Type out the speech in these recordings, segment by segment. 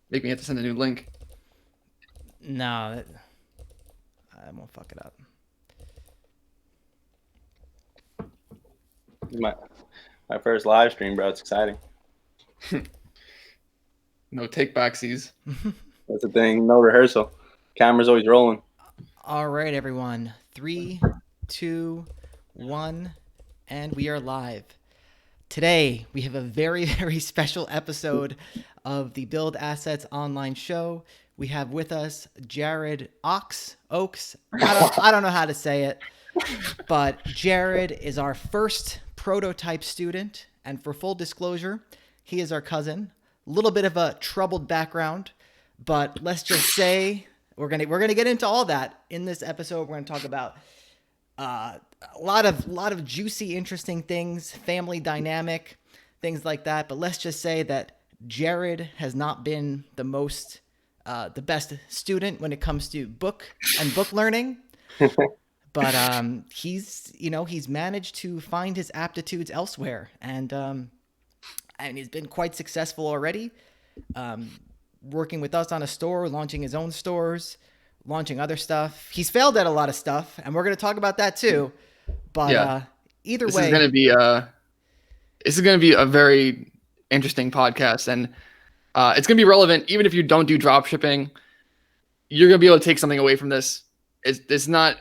Make me have to send a new link. No, I won't fuck it up. My my first live stream, bro. It's exciting. No take backsies. That's the thing. No rehearsal. Camera's always rolling. All right, everyone. Three, two, one, and we are live. Today, we have a very, very special episode of the Build Assets online show. We have with us Jared Oaks. I don't know how to say it, but Jared is our first prototype student. And for full disclosure, he is our cousin. A little bit of a troubled background, but let's just say we're gonna get into all that in this episode. We're gonna talk about a lot of juicy, interesting things, family dynamic, things like that. But let's just say that Jared has not been the best student when it comes to book learning. But he's managed to find his aptitudes elsewhere, and he's been quite successful already. Working with us on a store, launching his own stores, launching other stuff. He's failed at a lot of stuff, and we're going to talk about that too. But Yeah. Either This way, is gonna be a very interesting podcast, and it's gonna be relevant even if you don't do drop shipping. You're gonna be able to take something away from this. It's not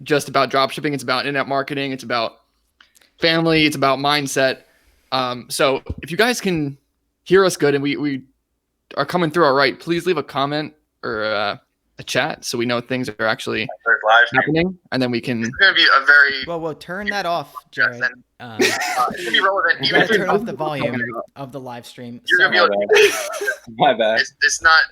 just about drop shipping. It's about internet marketing. It's about family. It's about mindset. So if you guys can hear us good and we are coming through all right, please leave a comment or a chat so we know things are actually happening, and then we can. It's gonna be a very well, turn that off, Jared. it's gonna be relevant. You gotta turn off the volume of the live stream. You're gonna be able to. My bad. It's not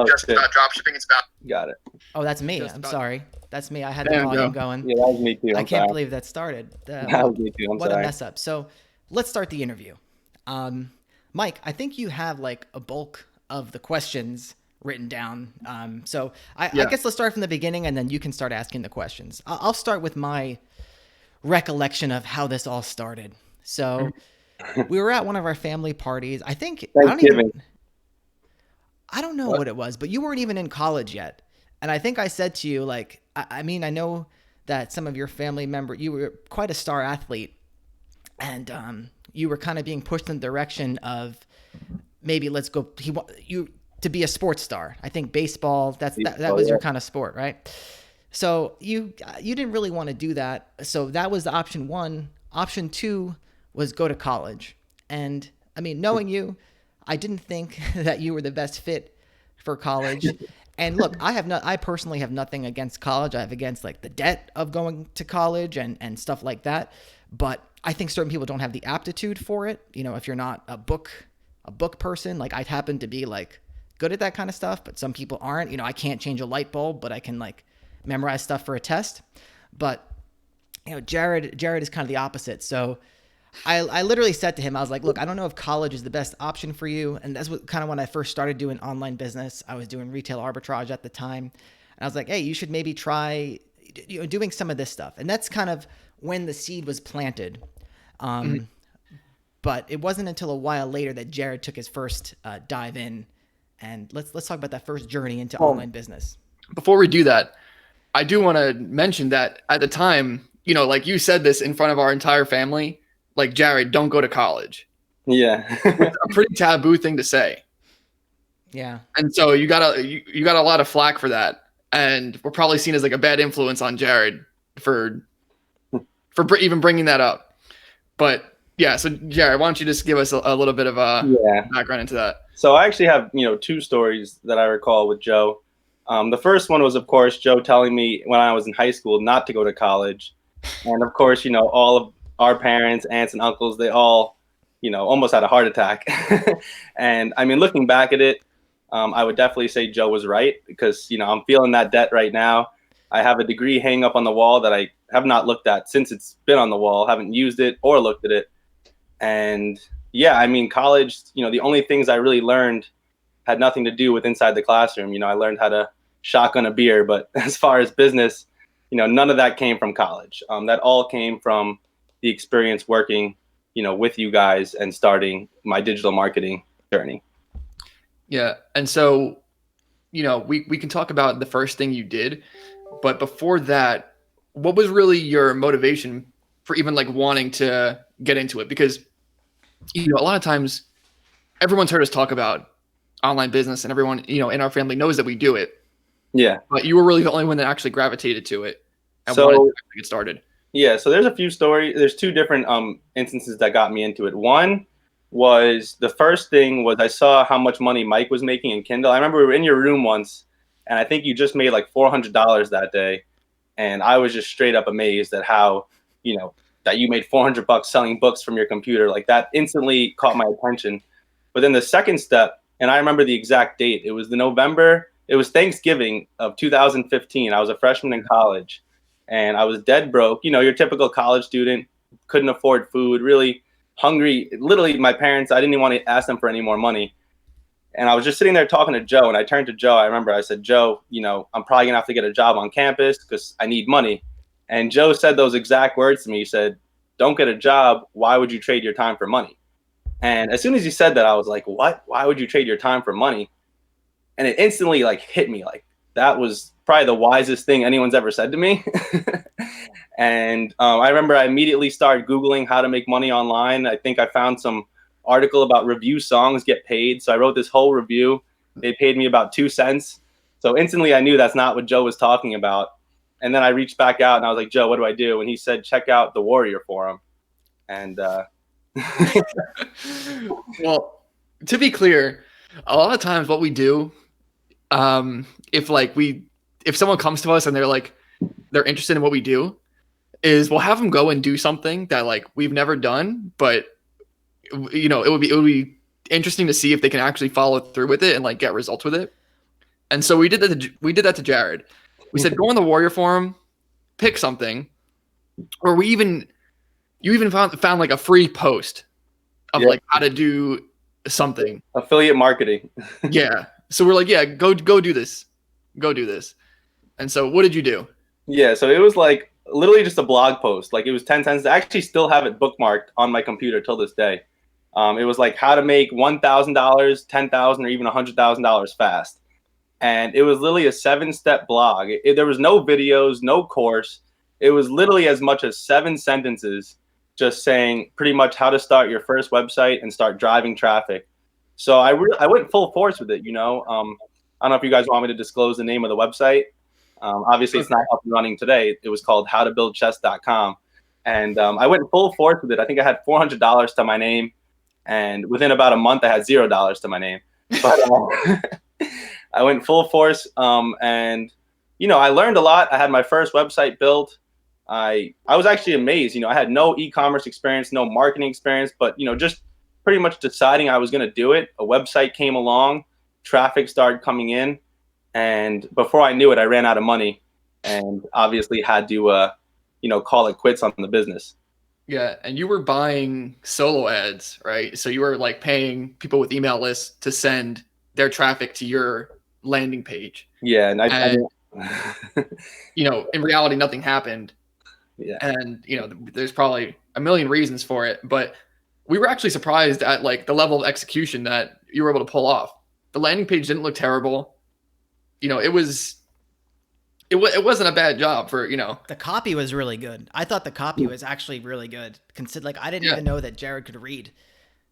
just shit. about drop shipping. It's about. Got it. Oh, that's me. Just I'm about- sorry. That's me. I had the There you volume go. going. Yeah, that was me too. I I'm can't sorry. believe that started. That was me too. I'm What sorry. a mess up. So let's start the interview. Mike, I think you have like a bulk of the questions written down. I guess let's start from the beginning, and then you can start asking the questions. I'll start with my recollection of how this all started. So we were at one of our family parties. I think Thanksgiving. I don't know what it was, but you weren't even in college yet. And I think I said to you, like, I mean, I know that some of your family member, you were quite a star athlete, and you were kind of being pushed in the direction of maybe let's go. You to be a sports star. I think baseball. That was your kind of sport, right? So you didn't really want to do that. So that was the option one. Option two was go to college. And I mean, knowing you, I didn't think that you were the best fit for college. And look, I personally have nothing against college. I have against like the debt of going to college and stuff like that. But I think certain people don't have the aptitude for it. You know, if you're not a book person, like I happen to be like good at that kind of stuff, but some people aren't. You know, I can't change a light bulb, but I can like memorize stuff for a test. But you know, Jared is kind of the opposite. So I literally said to him, I was like, look, I don't know if college is the best option for you. And that's what kind of when I first started doing online business. I was doing retail arbitrage at the time. And I was like, hey, you should maybe try doing some of this stuff. And that's kind of when the seed was planted. But it wasn't until a while later that Jared took his first dive in. And let's talk about that first journey into online business. Before we do that, I do want to mention that at the time, you know, like you said this in front of our entire family, like Jared, don't go to college. Yeah. It's a pretty taboo thing to say. Yeah. And so you got a lot of flack for that. And we're probably seen as like a bad influence on Jared for even bringing that up. But yeah, so Jared, why don't you just give us a little bit of a background into that? So I actually have, two stories that I recall with Joe. The first one was, of course, Joe telling me when I was in high school not to go to college. And of course, all of our parents, aunts and uncles, they all, almost had a heart attack. And I mean, looking back at it, I would definitely say Joe was right because, I'm feeling that debt right now. I have a degree hanging up on the wall that I have not looked at since it's been on the wall, haven't used it or looked at it. And yeah, I mean, college, the only things I really learned had nothing to do with inside the classroom. I learned how to shotgun a beer, but as far as business, none of that came from college. That all came from the experience working, with you guys and starting my digital marketing journey. Yeah. And so, we can talk about the first thing you did, but before that, what was really your motivation for even like wanting to get into it? Because, a lot of times everyone's heard us talk about online business and everyone, in our family knows that we do it, Yeah. but you were really the only one that actually gravitated to it and wanted to So actually get started. yeah, so there's a few stories. There's two different instances that got me into it. One was the first thing was I saw how much money Mike was making in Kindle. I remember we were in your room once, and I think you just made like $400 that day, and I was just straight up amazed at how that you made $400 selling books from your computer. Like that instantly caught my attention. But then the second step, and I remember the exact date. It was It was Thanksgiving of 2015. I was a freshman in college and I was dead broke. Your typical college student, couldn't afford food, really hungry. Literally, my parents, I didn't even want to ask them for any more money. And I was just sitting there talking to Joe, and I turned to Joe. I remember I said, Joe, I'm probably gonna have to get a job on campus because I need money. And Joe said those exact words to me. He said, don't get a job. Why would you trade your time for money? And as soon as he said that, I was like, what? Why would you trade your time for money? And it instantly like hit me like that was probably the wisest thing anyone's ever said to me. And I remember I immediately started Googling how to make money online. I think I found some article about review songs get paid. So I wrote this whole review. They paid me about 2 cents. So instantly I knew that's not what Joe was talking about. And then I reached back out and I was like, Joe, what do I do? And he said, check out the Warrior Forum. And Well, to be clear, a lot of times what we do, if someone comes to us and they're interested in what we do, is we'll have them go and do something that like we've never done, but it would be interesting to see if they can actually follow through with it and like get results with it. And so we did that to Jared. We said go on the Warrior Forum, pick something, or you even found like a free post of like how to do something. Affiliate marketing. Yeah. So we're like, yeah, go do this. Go do this. And so what did you do? Yeah, so it was like literally just a blog post. Like it was 10 cents. I actually still have it bookmarked on my computer till this day. It was like how to make $1,000, $10,000, or even $100,000 fast. And it was literally a 7-step blog. There was no videos, no course. It was literally as much as 7 sentences just saying pretty much how to start your first website and start driving traffic. So I went full force with it, I don't know if you guys want me to disclose the name of the website. Obviously, it's not up and running today. It was called howtobuildchess.com. And I went full force with it. I think I had $400 to my name. And within about a month, I had $0 to my name. But I went full force. And I learned a lot. I had my first website built. I was actually amazed. I had no e-commerce experience, no marketing experience, but, just pretty much deciding I was going to do it. A website came along, traffic started coming in. And before I knew it, I ran out of money and obviously had to, call it quits on the business. Yeah. And you were buying solo ads, right? So you were like paying people with email lists to send their traffic to your landing page. Yeah. And in reality, nothing happened. Yeah. And, there's probably a million reasons for it, but we were actually surprised at like the level of execution that you were able to pull off. The landing page didn't look terrible. It wasn't a bad job for, The copy was really good. I thought the copy was actually really good. I didn't even know that Jared could read.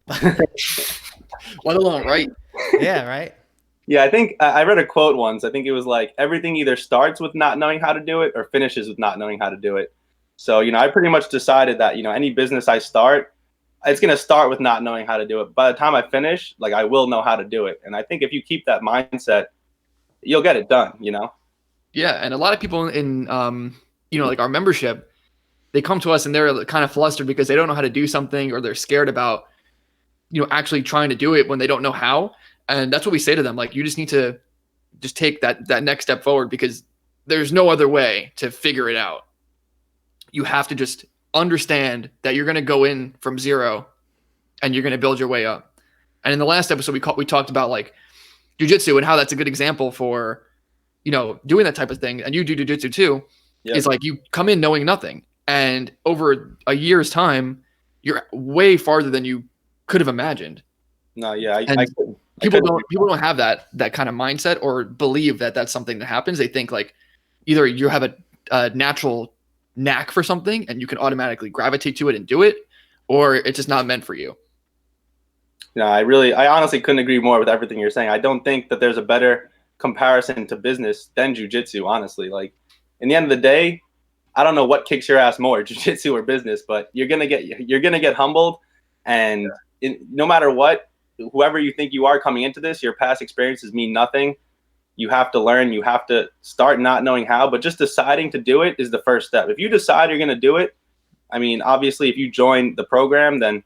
Let alone write. Yeah, right. Yeah, I think I read a quote once. I think it was like everything either starts with not knowing how to do it or finishes with not knowing how to do it. So, I pretty much decided that, any business I start, it's going to start with not knowing how to do it. By the time I finish, like I will know how to do it. And I think if you keep that mindset, you'll get it done, Yeah. And a lot of people in, like our membership, they come to us and they're kind of flustered because they don't know how to do something or they're scared about, actually trying to do it when they don't know how. And that's what we say to them. Like, you just need to just take that next step forward because there's no other way to figure it out. You have to just understand that you're going to go in from zero and you're going to build your way up. And in the last episode, we talked about like jiu-jitsu and how that's a good example for, doing that type of thing. And you do jiu-jitsu too. Yep. Is like you come in knowing nothing. And over a year's time, you're way farther than you could have imagined. No, yeah. People don't have that kind of mindset or believe that that's something that happens. They think like either you have a natural knack for something and you can automatically gravitate to it and do it, or it's just not meant for you. No, I honestly couldn't agree more with everything you're saying. I don't think that there's a better comparison to business than jujitsu, honestly. Like, in the end of the day, I don't know what kicks your ass more, jujitsu or business, but you're gonna get humbled, and no matter what, whoever you think you are coming into this, your past experiences mean nothing. You have to learn. You have to start not knowing how, but just deciding to do it is the first step. If you decide you're gonna do it, I mean, obviously, if you join the program, then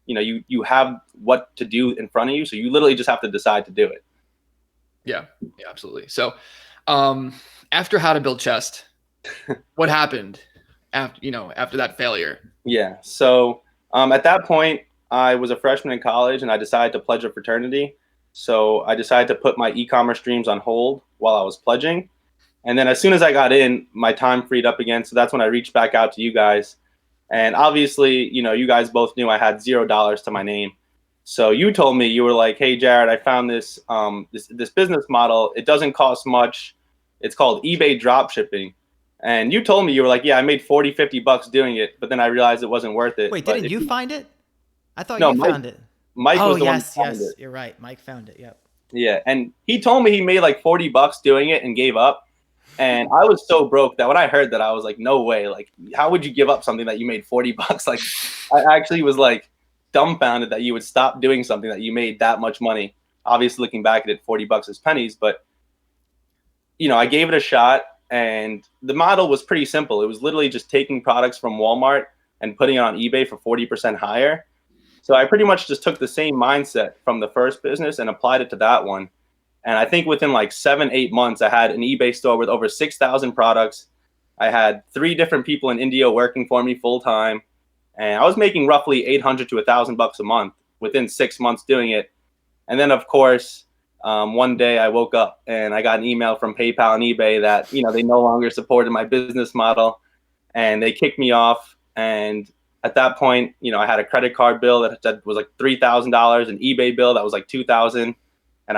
you have what to do in front of you. So you literally just have to decide to do it. Yeah, absolutely. So, after How to Build Chest, what happened after that failure? Yeah. So, at that point, I was a freshman in college and I decided to pledge a fraternity. So I decided to put my e-commerce dreams on hold while I was pledging. And then as soon as I got in, my time freed up again. So that's when I reached back out to you guys. And obviously, you guys both knew I had $0 to my name. So you told me, you were like, "Hey, Jared, I found this this business model. It doesn't cost much. It's called eBay Dropshipping." And you told me, you were like, "Yeah, I made $40-50 doing it, but then I realized it wasn't worth it." Wait, But didn't you find it? I thought No, you found it. Mike Oh, was the one who yes, found yes, it. you're right. Mike found it. Yep. Yeah, and he told me he made like $40 doing it and gave up. And I was so broke that when I heard that, I was like, "No way! Like, how would you give up something that you made $40?" Like, I actually was like dumbfounded that you would stop doing something that you made that much money. Obviously, looking back at it, $40 is pennies, but I gave it a shot, and the model was pretty simple. It was literally just taking products from Walmart and putting it on eBay for 40% higher. So I pretty much just took the same mindset from the first business and applied it to that one. And I think within like 7-8 months, I had an eBay store with over 6,000 products. I had 3 different people in India working for me full time. And I was making roughly $800 to $1,000 a month within 6 months doing it. And then, of course, one day I woke up and I got an email from PayPal and eBay that, they no longer supported my business model and they kicked me off. And at that point, I had a credit card bill that was like $3,000, an eBay bill that was like $2,000. And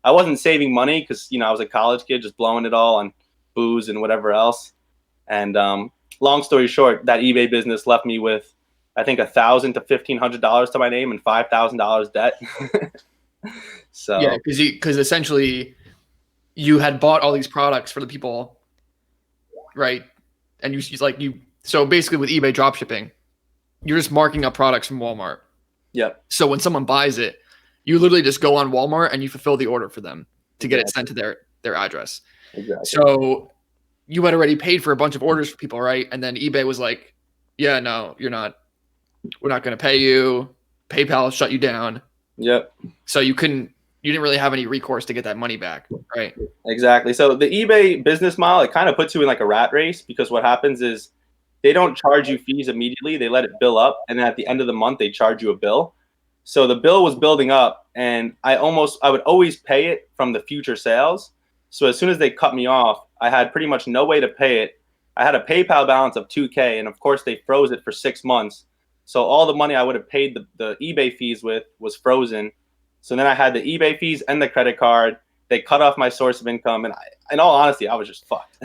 I wasn't saving money because, I was a college kid just blowing it all on booze and whatever else. And long story short, that eBay business left me with, I think, $1,000 to $1,500 to my name and $5,000 debt. So yeah, because essentially you had bought all these products for the people, right? And so basically with eBay dropshipping, you're just marking up products from Walmart. Yep. So when someone buys it, you literally just go on Walmart and you fulfill the order for them to get it sent to their address. Exactly. So you had already paid for a bunch of orders for people, right? And then eBay was like, "Yeah, no, we're not going to pay you. PayPal shut you down." Yep. So you didn't really have any recourse to get that money back, right? Exactly. So the eBay business model, it kind of puts you in like a rat race because what happens is they don't charge you fees immediately. They let it bill up. And then at the end of the month, they charge you a bill. So the bill was building up and I would always pay it from the future sales. So as soon as they cut me off, I had pretty much no way to pay it. I had a PayPal balance of $2,000. And of course they froze it for 6 months. So all the money I would have paid the eBay fees with was frozen. So then I had the eBay fees and the credit card. They cut off my source of income. And in all honesty, I was just fucked.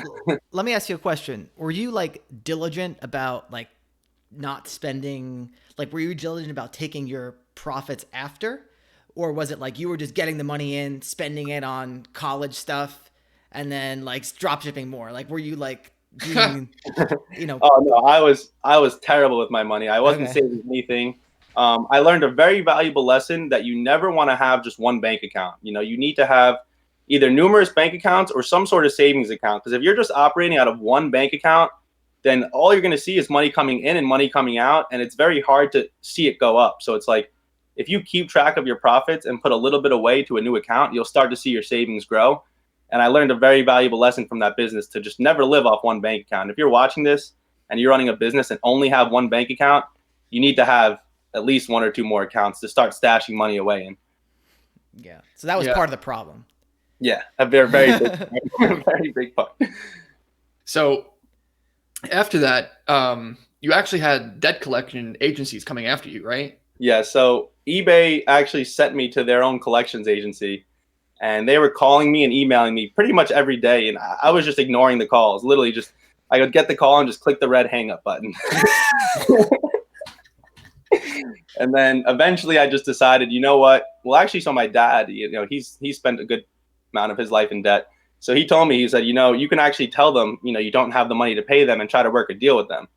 Let me ask you a question. Were you like diligent about like not spending, like were you diligent about taking your profits after? Or was it like you were just getting the money in, spending it on college stuff, and then like drop shipping more? Like were you like doing, Oh no, I was terrible with my money. I wasn't saving anything. I learned a very valuable lesson that you never want to have just one bank account. You need to have either numerous bank accounts or some sort of savings account. Because if you're just operating out of one bank account, then all you're going to see is money coming in and money coming out. And it's very hard to see it go up. So it's like, if you keep track of your profits and put a little bit away to a new account, you'll start to see your savings grow. And I learned a very valuable lesson from that business to just never live off one bank account. If you're watching this and you're running a business and only have one bank account, you need to have at least 1 or 2 more accounts to start stashing money away in. Yeah. So that was part of the problem. Yeah, a very, very big, very big part. So after that, you actually had debt collection agencies coming after you, right? Yeah. So eBay actually sent me to their own collections agency, and they were calling me and emailing me pretty much every day, and I was just ignoring the calls. Literally, just I would get the call and just click the red hang up button. And then eventually, I just decided, you know what? Well, actually, so my dad, he spent a good amount of his life in debt. So he told me, he said, you can actually tell them, you don't have the money to pay them and try to work a deal with them.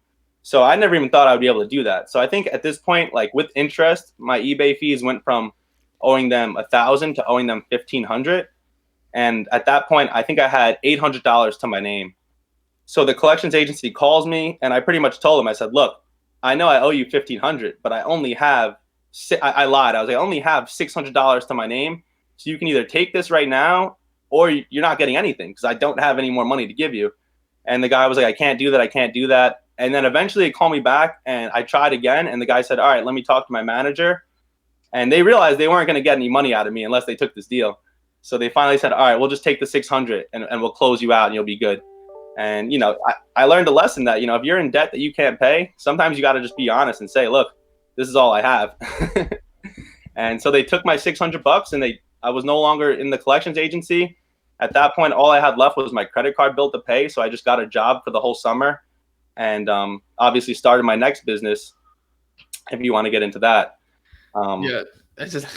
So I never even thought I would be able to do that. So I think at this point, like with interest, my eBay fees went from owing them $1,000 to owing them $1,500. And at that point, I think I had $800 to my name. So the collections agency calls me, and I pretty much told them, I said, look, I know I owe you $1,500, but I only have, I lied. I was like, I only have $600 to my name. So you can either take this right now or you're not getting anything because I don't have any more money to give you. And the guy was like, I can't do that. I can't do that. And then eventually they called me back and I tried again. And the guy said, all right, let me talk to my manager. And they realized they weren't going to get any money out of me unless they took this deal. So they finally said, all right, we'll just take the 600 and we'll close you out and you'll be good. And, I learned a lesson that, if you're in debt that you can't pay, sometimes you got to just be honest and say, look, this is all I have. And so they took my $600 and I was no longer in the collections agency. At that point, all I had left was my credit card bill to pay. So I just got a job for the whole summer and obviously started my next business, if you want to get into that. Yeah, that's just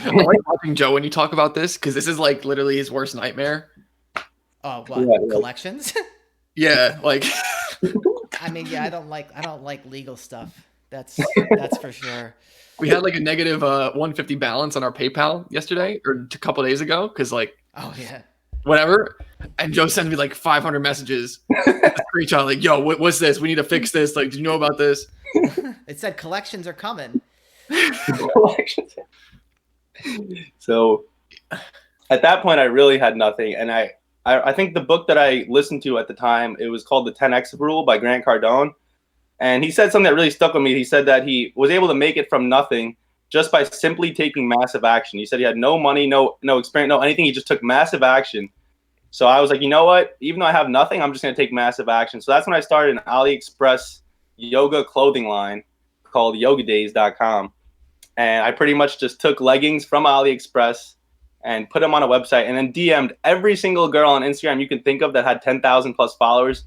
I like watching Joe when you talk about this because this is like literally his worst nightmare. Oh, what? Yeah. Collections? Yeah, like I mean, yeah, I don't like legal stuff. That's for sure. We had like a negative 150 balance on our PayPal yesterday or a couple of days ago because oh yeah, whatever. And Joe sends me like 500 messages, screenshot like, "Yo, what's this? We need to fix this. Like, do you know about this?" It said collections are coming. So at that point, I really had nothing, and I think the book that I listened to at the time, it was called The 10X Rule by Grant Cardone. And he said something that really stuck with me. He said that he was able to make it from nothing just by simply taking massive action. He said he had no money, no experience, no anything. He just took massive action. So I was like, you know what? Even though I have nothing, I'm just going to take massive action. So that's when I started an Aliexpress yoga clothing line called yogadays.com. And I pretty much just took leggings from Aliexpress and put them on a website and then DM'd every single girl on Instagram you can think of that had 10,000 plus followers,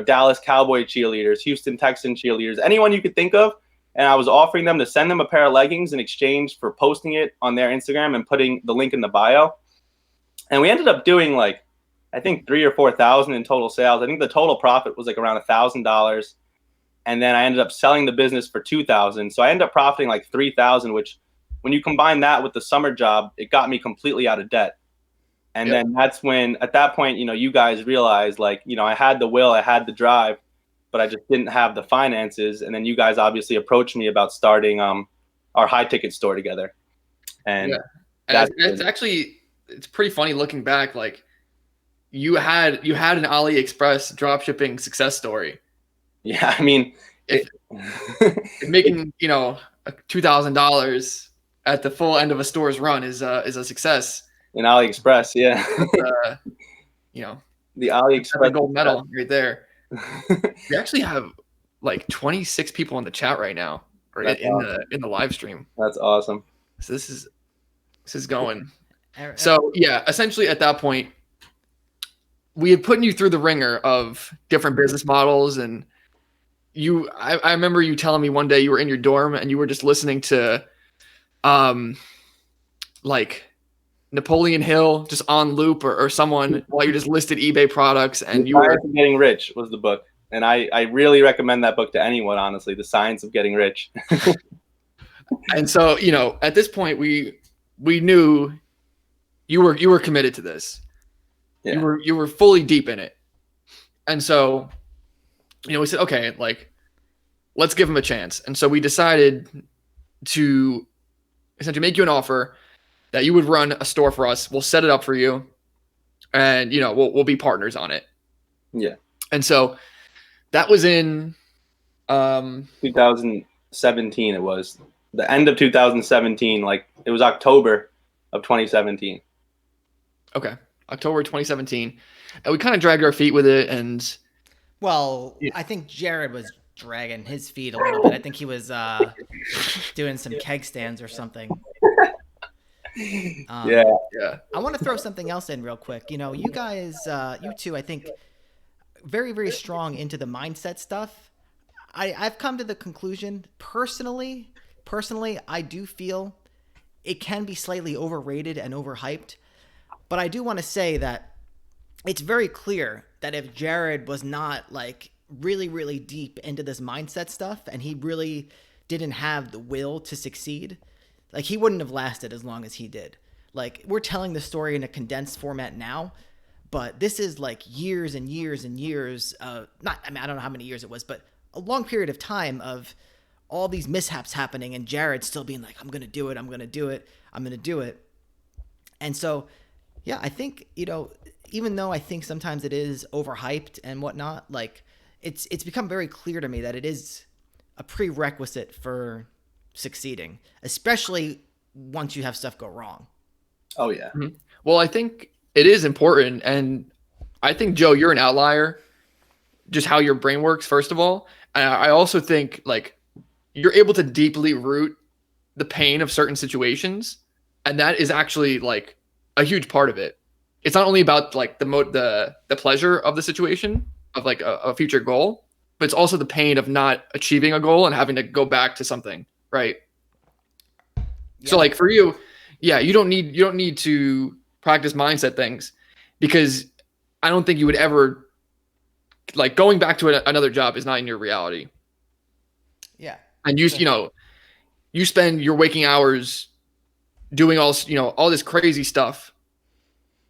Dallas Cowboy cheerleaders, Houston Texan cheerleaders, anyone you could think of. And I was offering them to send them a pair of leggings in exchange for posting it on their Instagram and putting the link in the bio. And we ended up doing I think 3,000 or 4,000 in total sales. I think the total profit was around $1,000. And then I ended up selling the business for $2,000. So I ended up profiting $3,000, which when you combine that with the summer job, it got me completely out of debt. And then that's when, at that point, you guys realized I had the will, I had the drive, but I just didn't have the finances. And then you guys obviously approached me about starting our high ticket store together. And it's pretty funny looking back. You had an AliExpress dropshipping success story. Yeah, I mean, making $2,000 at the full end of a store's run is a success. In AliExpress, yeah. The AliExpress gold medal right there. We actually have 26 people in the chat right now, or in the live stream. That's awesome. So this is going. So yeah, essentially at that point, we had put you through the ringer of different business models, and I remember you telling me one day you were in your dorm and you were just listening to Napoleon Hill just on loop or someone while you just listed eBay products and you were Getting Rich was the book. And I really recommend that book to anyone, honestly, The Science of Getting Rich. And so, at this point we knew you were committed to this. Yeah. You were fully deep in it. And so, we said, okay, let's give him a chance. And so we decided to essentially make you an offer that you would run a store for us. We'll set it up for you and, we'll be partners on it. Yeah. And so that was in 2017. It was the end of 2017. It was October of 2017. Okay. October 2017. And we kind of dragged our feet with it. And well, I think Jared was dragging his feet a little bit. I think he was doing some keg stands or something. Yeah. Yeah. I want to throw something else in real quick. You know, you guys, you two, I think, very, very strong into the mindset stuff. I've come to the conclusion, personally, I do feel it can be slightly overrated and overhyped. But I do want to say that it's very clear that if Jared was not like really, really deep into this mindset stuff and he really didn't have the will to succeed, like he wouldn't have lasted as long as he did. Like we're telling the story in a condensed format now, but this is like years and years and years of not, I mean, I don't know how many years it was, but a long period of time of all these mishaps happening and Jared still being like, I'm going to do it. I'm going to do it. I'm going to do it. And so, yeah, I think, you know, even though I think sometimes it is overhyped and whatnot, like it's become very clear to me that it is a prerequisite for succeeding, especially once you have stuff go wrong. Oh yeah. Mm-hmm. Well, I think it is important, and I think, Joe, you're an outlier, just how your brain works, first of all. And I also think like you're able to deeply root the pain of certain situations, and that is actually like a huge part of it. It's not only about like the pleasure of the situation of like a future goal, but it's also the pain of not achieving a goal and having to go back to something, right? Yeah. So like for you, yeah, you don't need to practice mindset things, because I don't think you would ever like going back to another job is not in your reality. Yeah. And you know, you spend your waking hours doing all this crazy stuff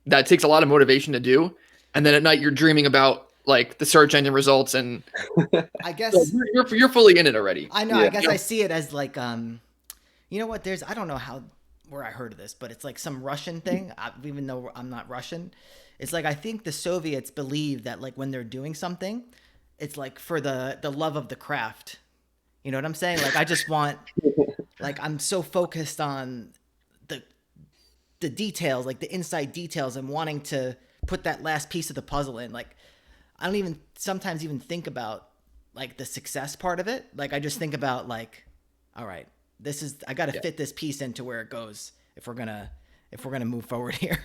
that takes a lot of motivation to do, and then at night you're dreaming about like the search engine results, and I guess you're fully in it already. I know. Yeah. I guess I see it as like, you know what? There's I don't know where I heard of this, but it's like some Russian thing. Even though I'm not Russian, it's like I think the Soviets believe that like when they're doing something, it's like for the love of the craft. You know what I'm saying? Like I just want, like I'm so focused on the details, like the inside details, and wanting to put that last piece of the puzzle in. Like I don't even sometimes even think about like the success part of it. Like I just think about like, all right, I got to fit this piece into where it goes if we're gonna move forward here.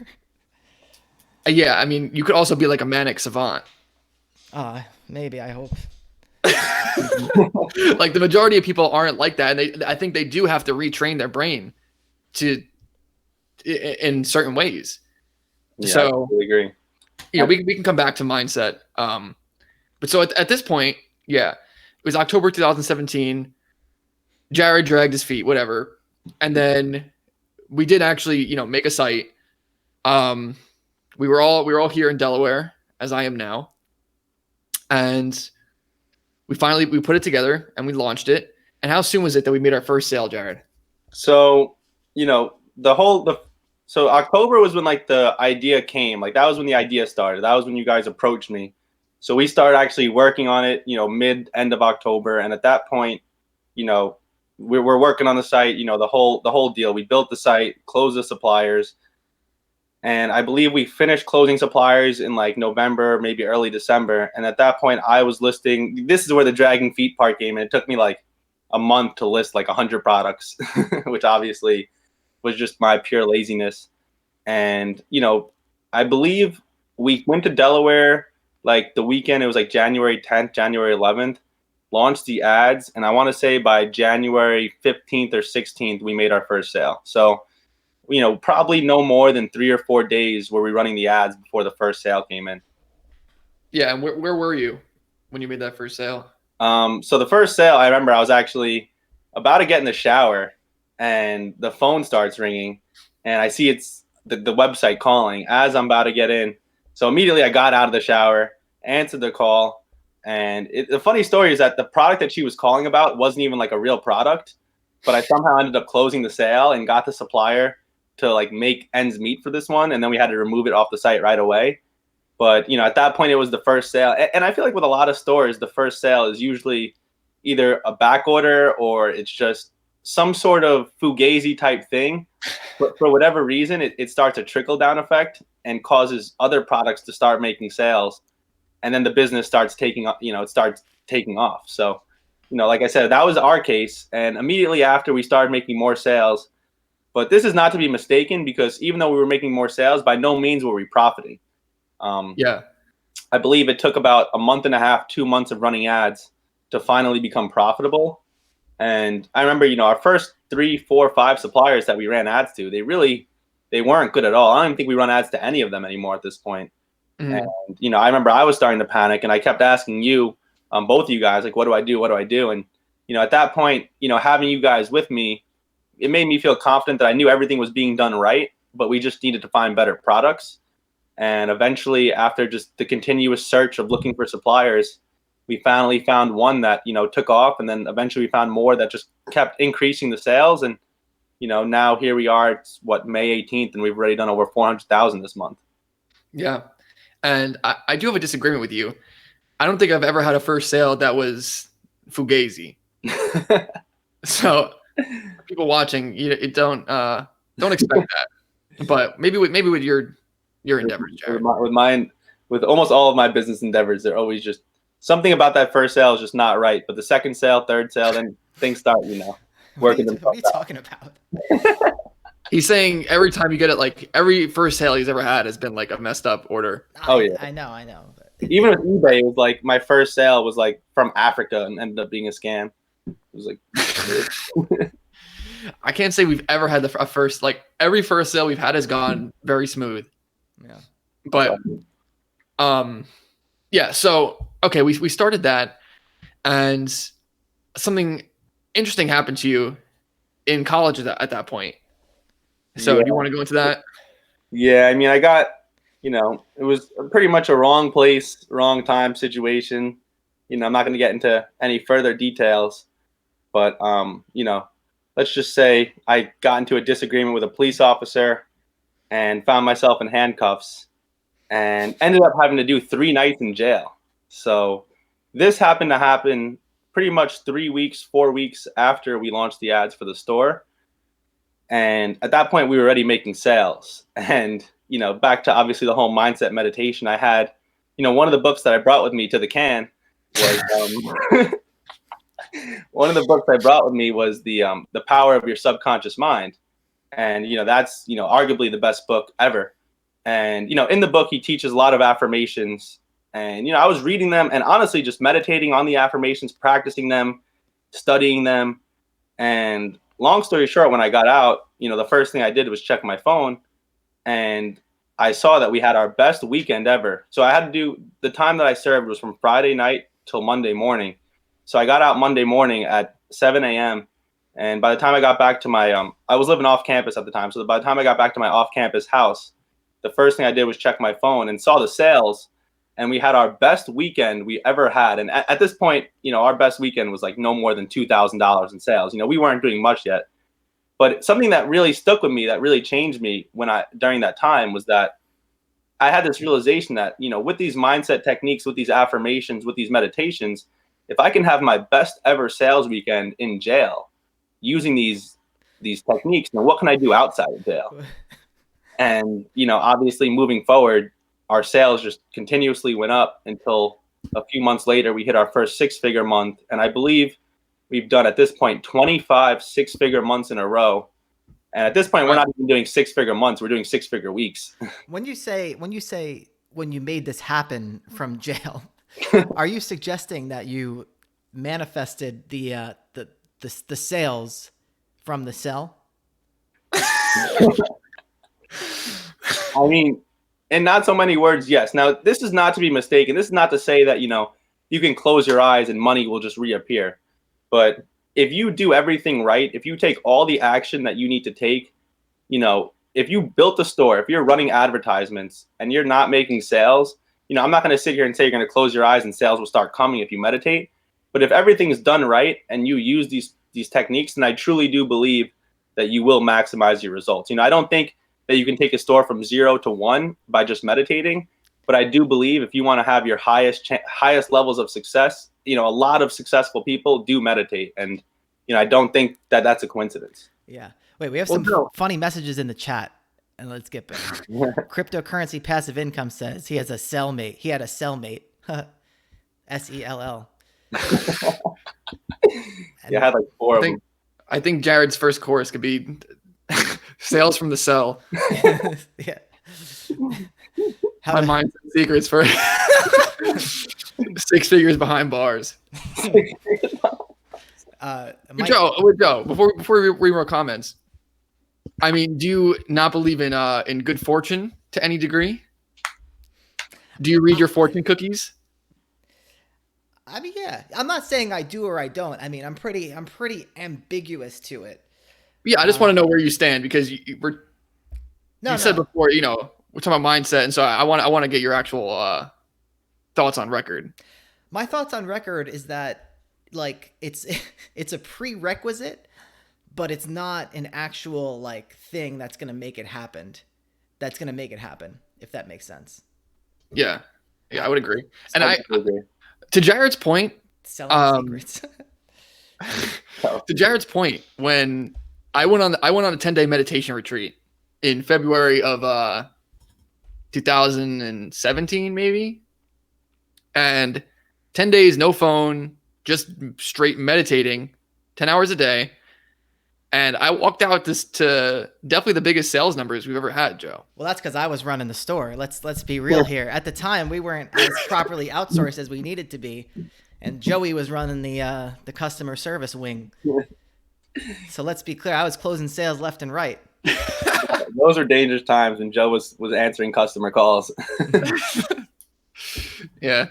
Yeah, I mean, you could also be like a manic savant. Maybe, I hope. Like the majority of people aren't like that, and I think they do have to retrain their brain in certain ways. Yeah, So I totally agree. you know, we can come back to mindset. But so at this point, yeah, it was October 2017. Jared dragged his feet, whatever, and then we did actually, you know, make a site. We were all here in Delaware, as I am now, and we put it together and we launched it. And how soon was it that we made our first sale, Jared? So, you know, so October was when like the idea came. Like that was when the idea started. That was when you guys approached me. So we started actually working on it, you know, end of October. And at that point, you know, we're working on the site, you know, the whole deal. We built the site, closed the suppliers. And I believe we finished closing suppliers in like November, maybe early December. And at that point, I was listing. This is where the dragging feet part came in. It took me like a month to list like 100 products, which obviously was just my pure laziness. And, you know, I believe we went to Delaware like the weekend. It was like January 10th, January 11th, launched the ads. And I want to say by January 15th or 16th, we made our first sale. So, you know, probably no more than 3 or 4 days were we running the ads before the first sale came in. Yeah, and where were you when you made that first sale? So the first sale, I remember I was actually about to get in the shower and the phone starts ringing and I see it's the website calling as I'm about to get in. So immediately I got out of the shower, answered the call. And the funny story is that the product that she was calling about wasn't even like a real product, but I somehow ended up closing the sale and got the supplier to like make ends meet for this one. And then we had to remove it off the site right away. But, you know, at that point, it was the first sale. And I feel like with a lot of stores, the first sale is usually either a back order or it's just some sort of fugazi type thing. But for whatever reason, it starts a trickle down effect and causes other products to start making sales. And then the business starts taking up, you know, it starts taking off. So like I said, that was our case. And immediately after, we started making more sales. But this is not to be mistaken, because even though we were making more sales, by no means were we profiting. Yeah. I believe it took about a month and a half, 2 months of running ads to finally become profitable. And I remember, our first 3, 4, 5 suppliers that we ran ads to, they weren't good at all. I don't even think we run ads to any of them anymore at this point. Mhm. And, I remember I was starting to panic, and I kept asking you, both of you guys, like, what do I do? What do I do? And, at that point, having you guys with me, it made me feel confident that I knew everything was being done right, but we just needed to find better products. And eventually, after just the continuous search of looking for suppliers, we finally found one that, took off. And then eventually we found more that just kept increasing the sales. And, now here we are, it's May 18th, and we've already done over 400,000 this month. Yeah. And I do have a disagreement with you. I don't think I've ever had a first sale that was fugazi. So people watching, you don't expect that. But maybe with your endeavors, Jared. With almost all of my business endeavors, they're always just something about that first sale is just not right. But the second sale, third sale, then things start, working themselves out. What are you talking about? He's saying every time you get it, like every first sale he's ever had has been like a messed up order. Yeah, I know. Even with eBay, it was like my first sale was like from Africa and ended up being a scam. It was like I can't say we've ever had a first, like every first sale we've had has gone very smooth. Yeah. But yeah, so okay, we started that, and something interesting happened to you in college at that point. So do you want to go into that? Yeah, I mean, I got, it was pretty much a wrong place, wrong time situation. I'm not going to get into any further details, but let's just say I got into a disagreement with a police officer and found myself in handcuffs and ended up having to do 3 nights in jail. So this happened to happen pretty much 3 weeks, 4 weeks after we launched the ads for the store. And at that point, we were already making sales. And, back to obviously the whole mindset meditation, I had, one of the books that I brought with me to the can was one of the books I brought with me was the Power of Your Subconscious Mind. And, that's, arguably the best book ever. And, in the book, he teaches a lot of affirmations. And, I was reading them and honestly just meditating on the affirmations, practicing them, studying them. And long story short, when I got out, the first thing I did was check my phone, and I saw that we had our best weekend ever. So I had to do, the time that I served was from Friday night till Monday morning. So I got out Monday morning at 7 a.m. And by the time I got back to my, I was living off campus at the time. So by the time I got back to my off campus house, the first thing I did was check my phone and saw the sales. And we had our best weekend we ever had. And at this point, our best weekend was like no more than $2,000 in sales. We weren't doing much yet. But something that really stuck with me, that really changed me during that time, was that I had this realization that, with these mindset techniques, with these affirmations, with these meditations, if I can have my best ever sales weekend in jail using these techniques, then what can I do outside of jail? And, obviously moving forward, our sales just continuously went up until a few months later, we hit our first 6-figure month. And I believe we've done at this point 25 6-figure months in a row. And at this point, we're not even doing 6-figure months. We're doing 6-figure weeks. When you made this happen from jail, are you suggesting that you manifested the sales from the cell? I mean, in not so many words, yes. Now, this is not to be mistaken. This is not to say that, you can close your eyes and money will just reappear. But if you do everything right, if you take all the action that you need to take, if you built a store, if you're running advertisements and you're not making sales, I'm not going to sit here and say you're going to close your eyes and sales will start coming if you meditate. But if everything is done right and you use these techniques, then I truly do believe that you will maximize your results. I don't think that you can take a store from 0 to 1 by just meditating. But I do believe if you want to have your highest levels of success, a lot of successful people do meditate. And, I don't think that that's a coincidence. Yeah. Wait, we have some funny messages in the chat. And let's get back. Cryptocurrency Passive Income says he has a cellmate. He had a cellmate. SELL. Yeah, I had like four of them. I think Jared's first course could be sales from the cell. Yeah. My mindset secrets for 6 figures behind bars. Joe, before we read more comments, I mean, do you not believe in good fortune to any degree? Do you read your fortune cookies? I mean, yeah. I'm not saying I do or I don't. I mean, I'm pretty ambiguous to it. Yeah, I just want to know where you stand because you said before, we're talking about mindset, and so I want to get your actual thoughts on record. My thoughts on record is that like it's a prerequisite, but it's not an actual like thing that's gonna make it happen. That's gonna make it happen, if that makes sense. Yeah, I would agree. And I agree. To Jared's point, selling secrets. To Jared's point, when I went on a 10-day meditation retreat in February of 2017, maybe, and 10 days, no phone, just straight meditating, 10 hours a day. And I walked out to definitely the biggest sales numbers we've ever had, Joe. Well, that's because I was running the store. Let's be real here. At the time, we weren't as properly outsourced as we needed to be, and Joey was running the customer service wing. So let's be clear. I was closing sales left and right. Those are dangerous times, and Joe was answering customer calls. Yeah.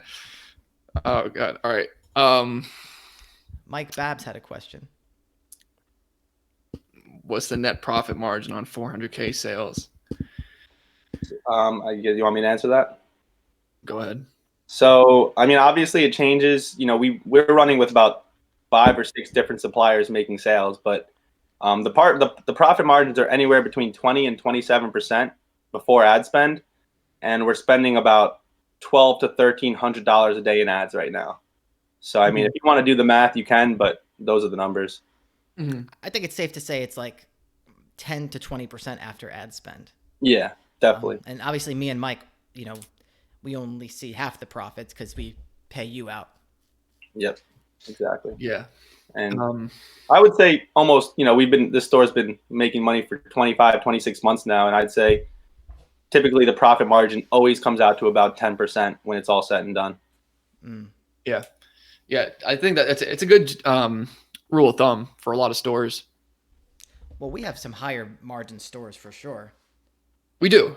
Oh God. All right. Mike Babs had a question. What's the net profit margin on 400K sales? You want me to answer that? Go ahead. So, I mean, obviously it changes. We're running with about 5 or 6 different suppliers making sales, but the profit margins are anywhere between 20 and 27% before ad spend, and we're spending about $1,200 to $1,300 a day in ads right now. So, I mean, if you want to do the math, you can, but those are the numbers. Mm-hmm. I think it's safe to say it's like 10 to 20% after ad spend. Yeah, definitely. And obviously me and Mike, we only see half the profits because we pay you out. Yep, exactly. Yeah. And I would say almost, this store's been making money for 25, 26 months now. And I'd say typically the profit margin always comes out to about 10% when it's all said and done. Mm. Yeah. Yeah. I think that it's a good rule of thumb for a lot of stores. Well, we have some higher margin stores for sure. We do.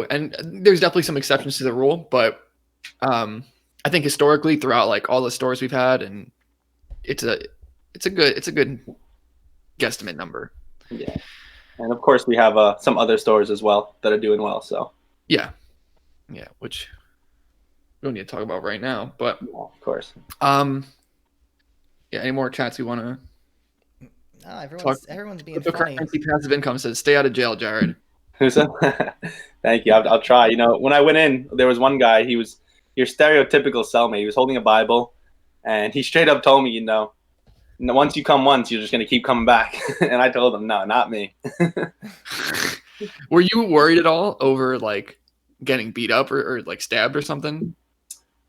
And there's definitely some exceptions to the rule, but I think historically throughout like all the stores we've had, and it's a good guesstimate number. Yeah. And of course we have some other stores as well that are doing well. So yeah, which we don't need to talk about right now, but of course. Yeah, any more chats you want to? No, everyone's being funny. Cryptocurrency passive income says, "Stay out of jail, Jared." Thank you. I'll try. When I went in, there was one guy. He was your stereotypical cellmate. He was holding a Bible, and he straight up told me, once you come once, you're just gonna keep coming back. And I told him, no, not me. Were you worried at all over like getting beat up or like stabbed or something?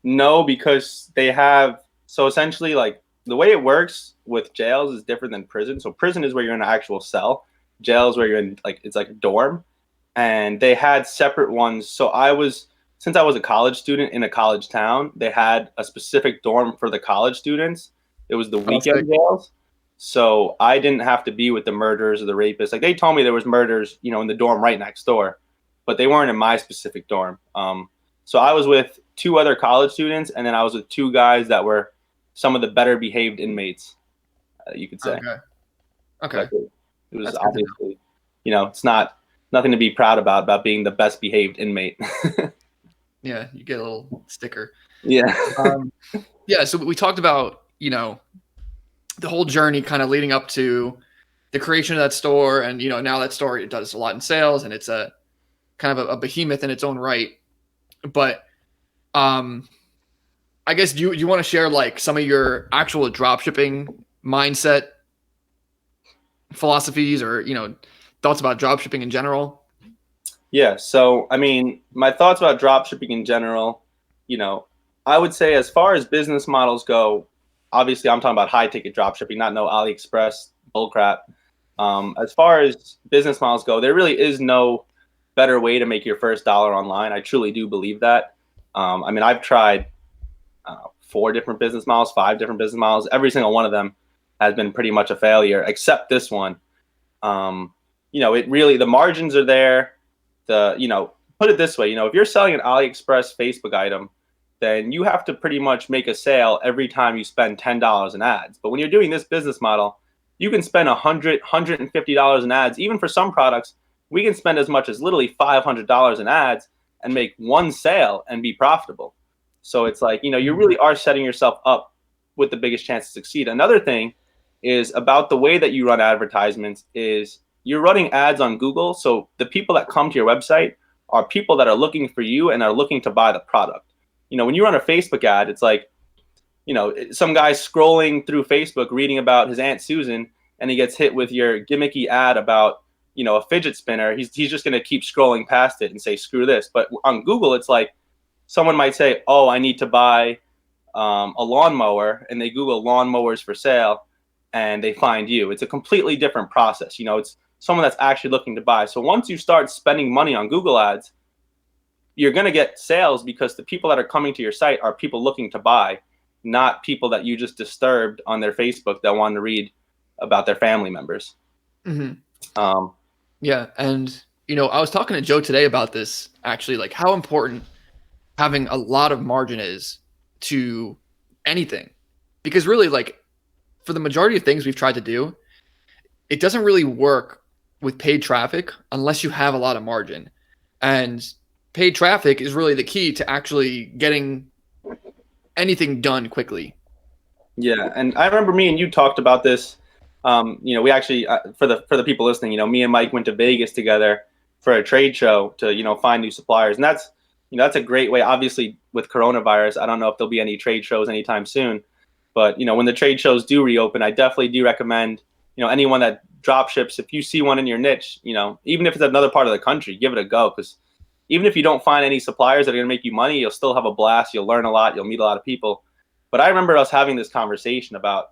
No, because they have essentially like the way it works with jails is different than prison. So prison is where you're in an actual cell. Jail is where you're in it's like a dorm, and they had separate ones. So since I was a college student in a college town, they had a specific dorm for the college students. It was the weekend jails. So I didn't have to be with the murderers or the rapists. Like they told me there was murders, in the dorm right next door, but they weren't in my specific dorm. So I was with 2 other college students, and then I was with 2 guys that were some of the better behaved inmates, you could say. Okay. It was obviously, it's nothing to be proud about being the best behaved inmate. Yeah, you get a little sticker. Yeah. Yeah, so we talked about, the whole journey kind of leading up to the creation of that store, and now that store, it does a lot in sales, and it's a kind of a behemoth in its own right. But I guess do you want to share like some of your actual dropshipping mindset philosophies or thoughts about dropshipping in general? Yeah, so I mean, my thoughts about dropshipping in general, I would say as far as business models go, obviously I'm talking about high ticket drop shipping, not no Aliexpress bullcrap. As far as business models go, there really is no better way to make your first dollar online. I truly do believe that. I mean, I've tried 4 different business models, 5 different business models. Every single one of them has been pretty much a failure, except this one. It really, the margins are there. Put it this way, if you're selling an AliExpress Facebook item, then you have to pretty much make a sale every time you spend $10 in ads. But when you're doing this business model, you can spend $100, $150 in ads. Even for some products, we can spend as much as literally $500 in ads and make one sale and be profitable. So it's like, you really are setting yourself up with the biggest chance to succeed. Another thing is about the way that you run advertisements is you're running ads on Google. So the people that come to your website are people that are looking for you and are looking to buy the product. When you run a Facebook ad, it's like, some guy scrolling through Facebook reading about his Aunt Susan, and he gets hit with your gimmicky ad about, a fidget spinner. He's just going to keep scrolling past it and say, screw this. But on Google, it's like someone might say, oh, I need to buy a lawnmower, and they Google lawnmowers for sale, and they find you. It's a completely different process. It's someone that's actually looking to buy. So once you start spending money on Google ads, you're going to get sales because the people that are coming to your site are people looking to buy, not people that you just disturbed on their Facebook that want to read about their family members. Mm-hmm. Yeah. And, I was talking to Joe today about this, actually, like how important having a lot of margin is to anything. Because really, like, for the majority of things we've tried to do, it doesn't really work with paid traffic unless you have a lot of margin. And paid traffic is really the key to actually getting anything done quickly. Yeah, and I remember me and you talked about this. We actually, for the people listening, me and Mike went to Vegas together for a trade show to find new suppliers, and that's a great way. Obviously, with coronavirus, I don't know if there'll be any trade shows anytime soon, but when the trade shows do reopen, I definitely do recommend anyone that drop ships, if you see one in your niche, even if it's another part of the country, give it a go, because even if you don't find any suppliers that are going to make you money, you'll still have a blast. You'll learn a lot. You'll meet a lot of people. But I remember us having this conversation about,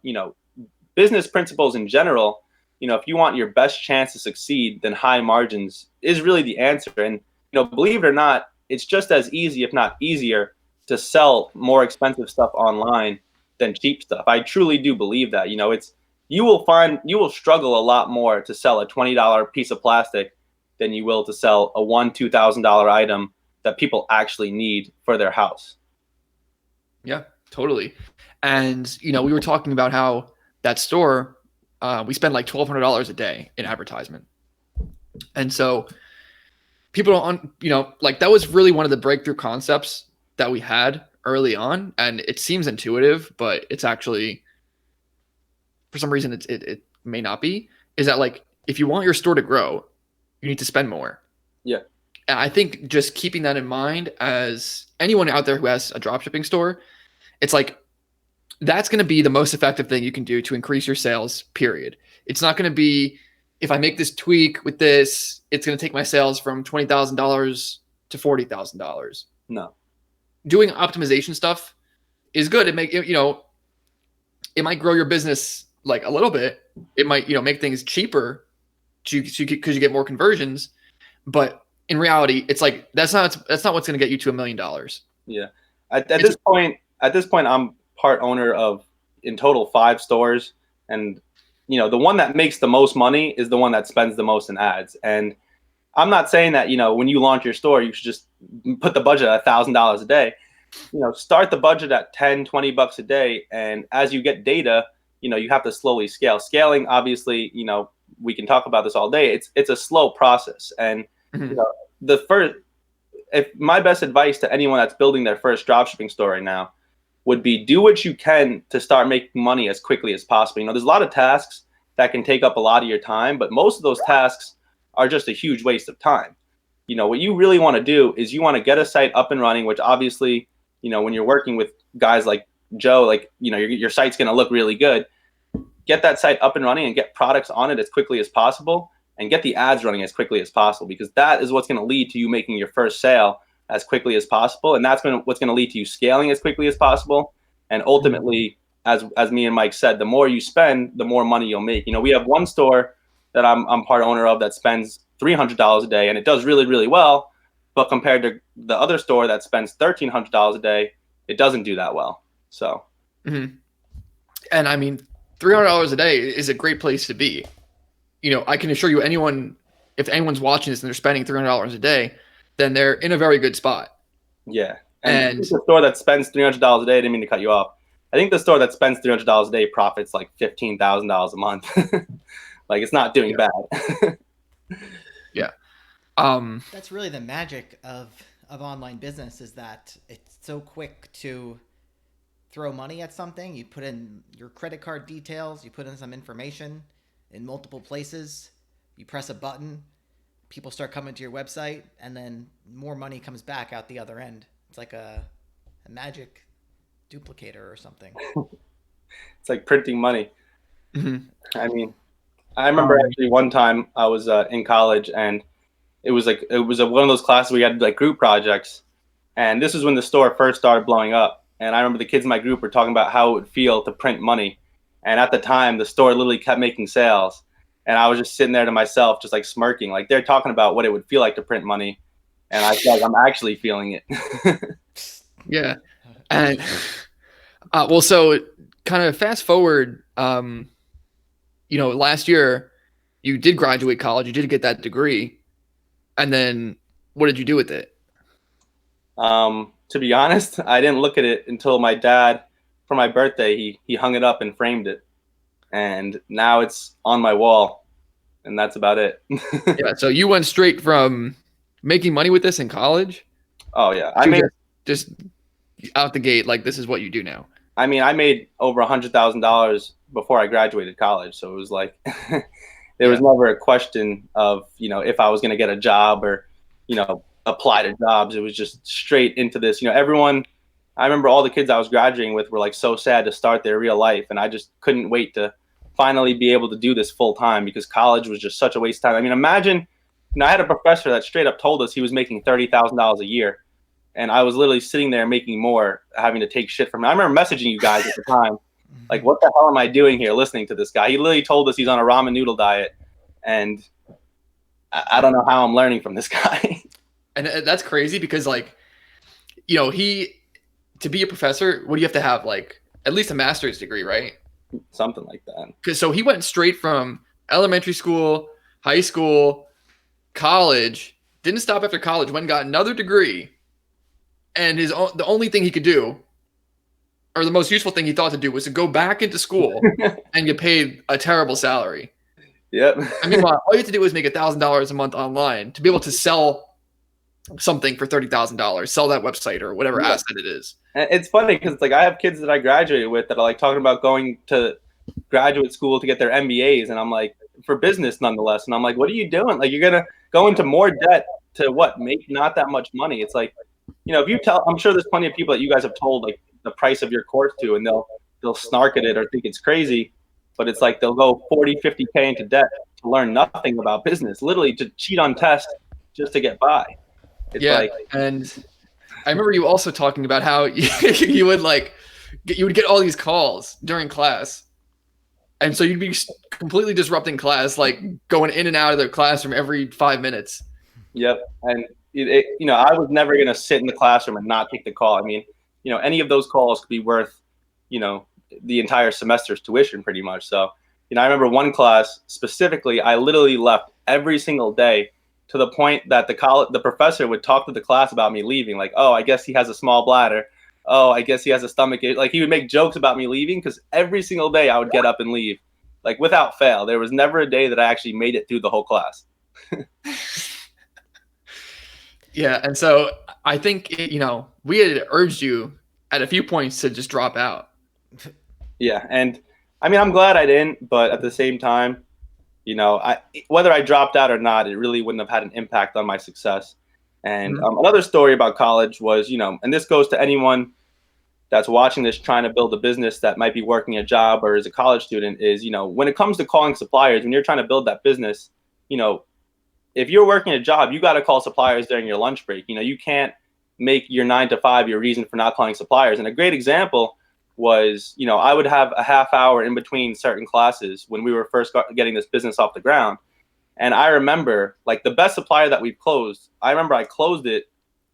business principles in general. If you want your best chance to succeed, then high margins is really the answer. And, believe it or not, it's just as easy, if not easier, to sell more expensive stuff online than cheap stuff. I truly do believe that. You will struggle a lot more to sell a $20 piece of plastic than you will to sell a $1,000-$2,000 item that people actually need for their house. Yeah, totally. And, we were talking about how that store, we spend like $1,200 a day in advertisement. And so people don't, like that was really one of the breakthrough concepts that we had early on. And it seems intuitive, but it's actually, for some reason, it may not be, is that like, if you want your store to grow, you need to spend more. Yeah. And I think just keeping that in mind, as anyone out there who has a dropshipping store, it's like, that's going to be the most effective thing you can do to increase your sales, period. It's not going to be, if I make this tweak with this, it's going to take my sales from $20,000 to $40,000. No. Doing optimization stuff is good. It might grow your business like a little bit. It might, make things cheaper because you get more conversions. But in reality, it's like, that's not what's going to get you to $1 million. Yeah. At this point, I'm part owner of, in total, 5 stores. And, the one that makes the most money is the one that spends the most in ads. And I'm not saying that, when you launch your store, you should just put the budget at $1,000 a day. Start the budget at $10-$20 a day. And as you get data, you have to slowly scale. Scaling, obviously, we can talk about this all day. It's a slow process. And, if my best advice to anyone that's building their first dropshipping store right now would be, do what you can to start making money as quickly as possible. There's a lot of tasks that can take up a lot of your time, but most of those tasks are just a huge waste of time. What you really want to do is you want to get a site up and running, which obviously, when you're working with guys like Joe, like, your site's going to look really good. Get that site up and running and get products on it as quickly as possible, and get the ads running as quickly as possible, because that is what's going to lead to you making your first sale as quickly as possible. And that's what's going to lead to you scaling as quickly as possible, and ultimately as me and Mike said, the more you spend, the more money you'll make. We have one store that I'm part owner of that spends $300 a day, and it does really, really well. But compared to the other store that spends $1,300 a day, it doesn't do that well. So, and I mean, $300 a day is a great place to be. I can assure you, if anyone's watching this and they're spending $300 a day, then they're in a very good spot. Yeah, and the store that spends $300 a day, I didn't mean to cut you off. I think the store that spends $300 a day profits like $15,000 a month. Like, it's not doing bad. Yeah. That's really the magic of online business, is that it's so quick to throw money at something. You put in your credit card details, you put in some information in multiple places, you press a button, people start coming to your website, and then more money comes back out the other end. It's like a magic duplicator or something. It's like printing money. Mm-hmm. I mean, I remember actually one time I was in college, and it was one of those classes where we had like group projects, and this was when the store first started blowing up. And I remember the kids in my group were talking about how it would feel to print money, and at the time the store literally kept making sales, and I was just sitting there to myself, just like smirking, like they're talking about what it would feel like to print money, and I feel like I'm actually feeling it. Yeah, and well, so kind of fast forward, last year you did graduate college, you did get that degree. And then what did you do with it? To be honest, I didn't look at it until my dad, for my birthday, he hung it up and framed it. And now it's on my wall. And that's about it. Yeah, so you went straight from making money with this in college? Oh, yeah. I made just out the gate, like, this is what you do now. I mean, I made over $100,000 before I graduated college. So it was like there was never a question of, if I was going to get a job or, apply to jobs. It was just straight into this. I remember all the kids I was graduating with were like so sad to start their real life. And I just couldn't wait to finally be able to do this full time, because college was just such a waste of time. I mean, imagine, I had a professor that straight up told us he was making $30,000 a year. And I was literally sitting there making more, having to take shit from him. I remember messaging you guys at the time, like, what the hell am I doing here listening to this guy? He literally told us he's on a ramen noodle diet. And I don't know how I'm learning from this guy. And that's crazy because, like, to be a professor, what do you have to have? Like, at least a master's degree, right? Something like that. So he went straight from elementary school, high school, college, didn't stop after college, went and got another degree. And the only thing he could do, or the most useful thing he thought to do, was to go back into school and get paid a terrible salary. Yep. I mean, all you have to do is make $1,000 a month online to be able to sell something for $30,000, sell that website or whatever asset it is. And it's funny because it's like I have kids that I graduated with that are like talking about going to graduate school to get their MBAs, and I'm like, for business nonetheless. And I'm like, what are you doing? Like, you're gonna go into more debt to what? Make not that much money. It's like, if you tell, I'm sure there's plenty of people that you guys have told like the price of your course to, and they'll snark at it or think it's crazy. But it's like they'll go 40, 50K into debt to learn nothing about business, literally to cheat on tests just to get by. It's and I remember you also talking about how you would get all these calls during class, and so you'd be completely disrupting class, like going in and out of the classroom every 5 minutes. Yep, and I was never gonna sit in the classroom and not take the call. I mean, any of those calls could be worth, the entire semester's tuition pretty much. So, I remember one class specifically, I literally left every single day, to the point that the professor would talk to the class about me leaving. Like, oh, I guess he has a small bladder. Oh, I guess he has a stomach. Like, he would make jokes about me leaving, because every single day I would get up and leave, like, without fail. There was never a day that I actually made it through the whole class. Yeah, and so I think we had urged you at a few points to just drop out. Yeah, and I mean, I'm glad I didn't, but at the same time, whether I dropped out or not, it really wouldn't have had an impact on my success. And another story about college was, and this goes to anyone that's watching this trying to build a business that might be working a job or is a college student, is, when it comes to calling suppliers, when you're trying to build that business, if you're working a job, you got to call suppliers during your lunch break. You can't make your 9 to 5 your reason for not calling suppliers. And a great example was, I would have a half hour in between certain classes when we were first getting this business off the ground. And I remember, like, the best supplier that we've closed, I remember I closed it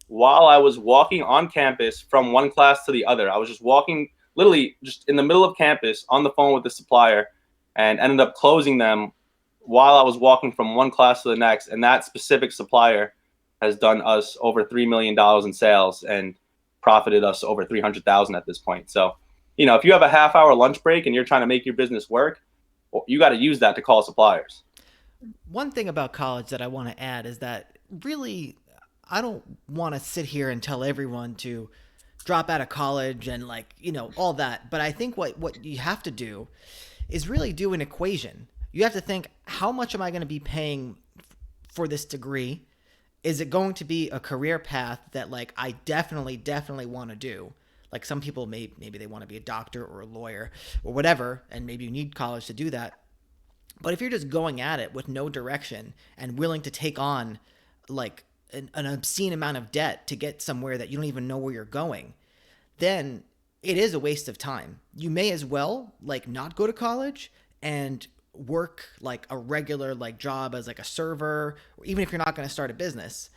while I was walking on campus from one class to the other. I was just walking, literally just in the middle of campus on the phone with the supplier, and ended up closing them while I was walking from one class to the next. And that specific supplier has done us over $3 million in sales and profited us over 300,000 at this point. So, if you have a half hour lunch break and you're trying to make your business work, well, you got to use that to call suppliers. One thing about college that I want to add is that really, I don't want to sit here and tell everyone to drop out of college and all that. But I think what you have to do is really do an equation. You have to think, how much am I going to be paying for this degree? Is it going to be a career path that I definitely want to do? Like some people maybe they want to be a doctor or a lawyer or whatever, and maybe you need college to do that. But if you're just going at it with no direction and willing to take on an obscene amount of debt to get somewhere that you don't even know where you're going, then it is a waste of time. You may as well not go to college and work a regular job as a server, or even if you're not going to start a business,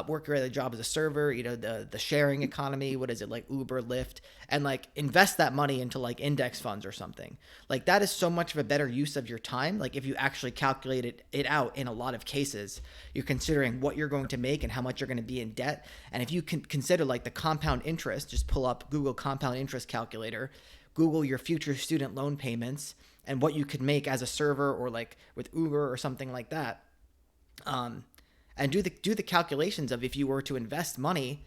work a regular job as a server, the sharing economy, what is it, Uber, Lyft, and invest that money into index funds or something. That is so much of a better use of your time. If you actually calculate it out, in a lot of cases, you're considering what you're going to make and how much you're going to be in debt. And if you can consider the compound interest, just pull up Google compound interest calculator, Google your future student loan payments and what you could make as a server or with Uber or something like that. And do the calculations of if you were to invest money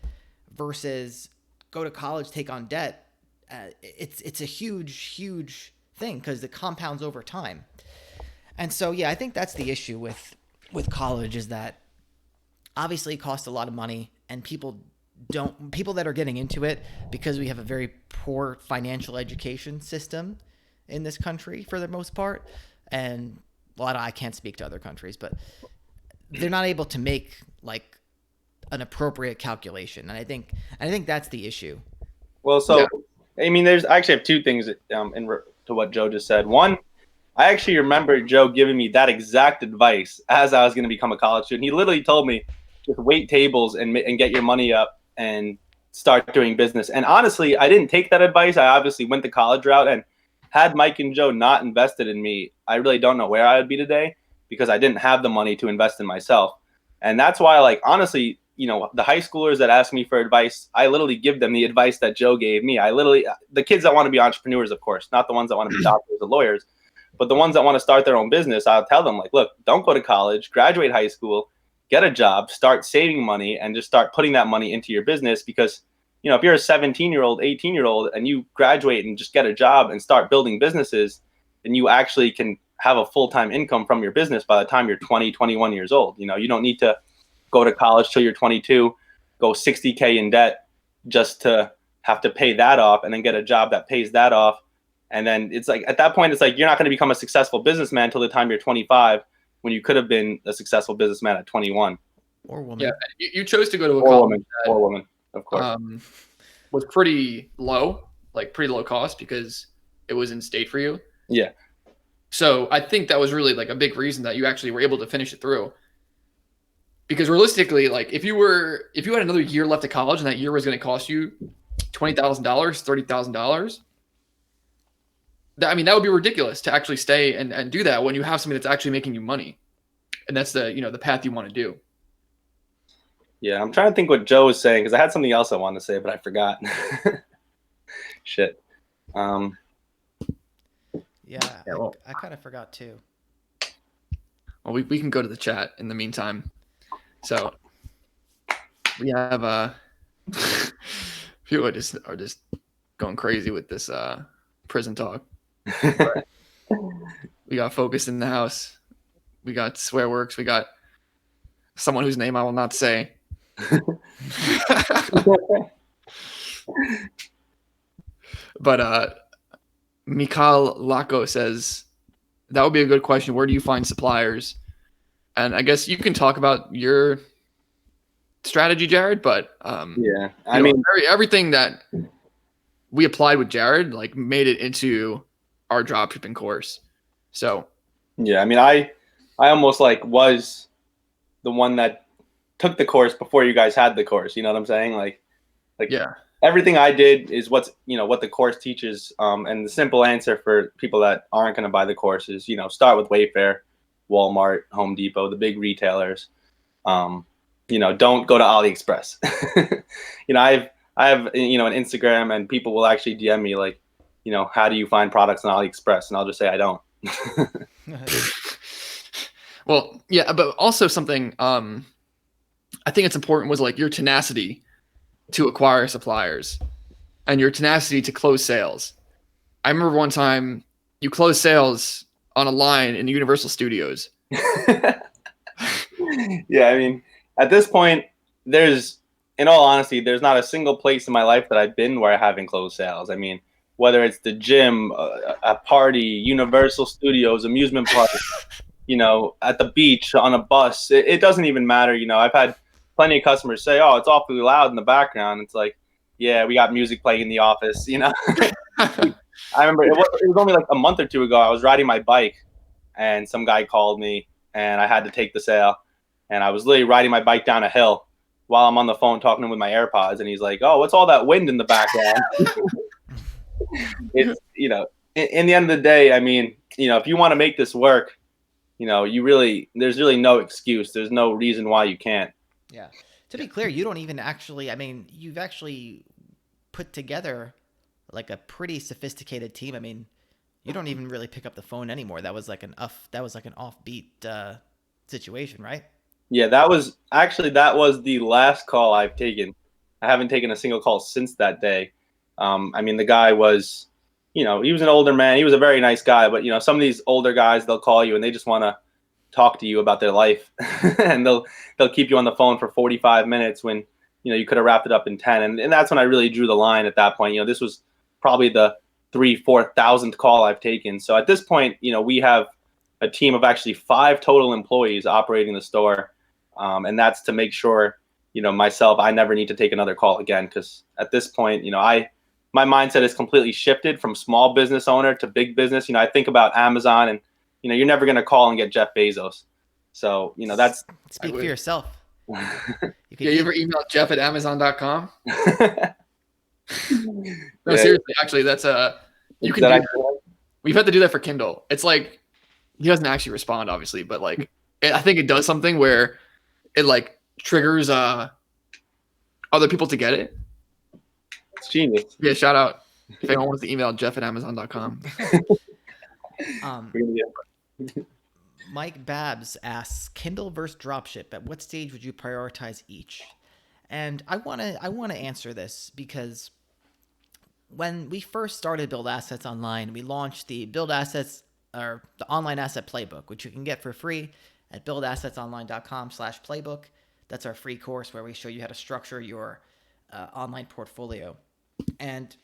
versus go to college, take on debt. It's a huge thing because it compounds over time. And so, yeah, I think that's the issue with college, is that obviously it costs a lot of money, and people that are getting into it, because we have a very poor financial education system in this country for the most part, and I can't speak to other countries, but they're not able to make an appropriate calculation. And I think that's the issue. Well, so, yeah. I mean, I actually have two things to what Joe just said. One, I actually remember Joe giving me that exact advice as I was going to become a college student. He literally told me, just wait tables and get your money up and start doing business. And honestly, I didn't take that advice. I obviously went the college route, and had Mike and Joe not invested in me, I really don't know where I would be today, because I didn't have the money to invest in myself. And that's why, honestly, the high schoolers that ask me for advice, I literally give them the advice that Joe gave me. The kids that want to be entrepreneurs, of course, not the ones that want to be doctors or lawyers, but the ones that want to start their own business, I'll tell them, look, don't go to college, graduate high school, get a job, start saving money, and just start putting that money into your business. Because, if you're a 17-year-old, 18-year-old, and you graduate and just get a job and start building businesses, then you actually can have a full-time income from your business by the time you're 20, 21 years old. You don't need to go to college till you're 22, go 60K in debt just to have to pay that off, and then get a job that pays that off. And then it's at that point, it's you're not going to become a successful businessman until the time you're 25, when you could have been a successful businessman at 21. Or woman. Yeah, you chose to go to a college or woman, of course. Was pretty low, pretty low cost, because it was in state for you. Yeah. So I think that was really a big reason that you actually were able to finish it through. Because realistically, if you had another year left of college and that year was going to cost you $20,000, $30,000, that would be ridiculous to actually stay and do that when you have something that's actually making you money. And that's the path you want to do. Yeah, I'm trying to think what Joe was saying, because I had something else I wanted to say, but I forgot. Shit. Yeah, I kind of forgot too. Well, we can go to the chat in the meantime. So we have people are just going crazy with this prison talk. We got Focus in the house. We got Swearworks. We got someone whose name I will not say. But Mikhail Lako says, that would be a good question. Where do you find suppliers? And I guess you can talk about your strategy, Jared, but yeah, everything that we applied with Jared, like made it into our dropshipping course. So Yeah, I mean, I almost like was the one that took the course before you guys had the course. You know what I'm saying? Like yeah, everything I did is what the course teaches. And the simple answer for people that aren't going to buy the course is, start with Wayfair, Walmart, Home Depot, the big retailers. Don't go to Aliexpress. I have an Instagram, and people will actually DM me like, how do you find products on Aliexpress? And I'll just say I don't. well, yeah, but also something I think it's important was like your tenacity to acquire suppliers and your tenacity to close sales. I remember one time you closed sales on a line in Universal Studios. Yeah, I mean, at this point, in all honesty, there's not a single place in my life that I've been where I haven't closed sales. I mean, whether it's the gym, a party, Universal Studios, amusement park, at the beach, on a bus, it doesn't even matter. I've had plenty of customers say, "Oh, it's awfully loud in the background." It's like, yeah, we got music playing in the office. I remember it was only like a month or two ago. I was riding my bike, and some guy called me, and I had to take the sale. And I was literally riding my bike down a hill while I'm on the phone talking to him with my AirPods, and he's like, "Oh, what's all that wind in the background?" It's in the end of the day, I mean, if you want to make this work, there's really no excuse. There's no reason why you can't. Yeah. To be clear, you don't even actually, I mean, you've actually put together like a pretty sophisticated team. I mean, you don't even really pick up the phone anymore. That was like an offbeat situation, right? Yeah, that was the last call I've taken. I haven't taken a single call since that day. I mean, the guy was, he was an older man. He was a very nice guy, but some of these older guys, they'll call you and they just want to talk to you about their life, and they'll keep you on the phone for 45 minutes when you could have wrapped it up in 10. And that's when I really drew the line at that point. This was probably the 3,000-4,000th call I've taken. So at this point, we have a team of actually 5 total employees operating the store. And that's to make sure, myself, I never need to take another call again. Because at this point, my mindset is completely shifted from small business owner to big business. I think about Amazon, and, you're never going to call and get Jeff Bezos. So, that's. Speak for yourself. You ever email Jeff at Amazon.com? No, Yeah. seriously, actually, that's you can do that. We've had to do that for Kindle. It's like he doesn't actually respond, obviously, but like I think it does something where it like triggers other people to get it. It's genius. Yeah, shout out if anyone wants to email Jeff at Amazon.com. Mike Babs asks, Kindle versus dropship, at what stage would you prioritize each? And I want to answer this because when we first started Build Assets Online, we launched the Build Assets, or the Online Asset Playbook, which you can get for free at buildassetsonline.com/playbook. That's our free course where we show you how to structure your online portfolio. And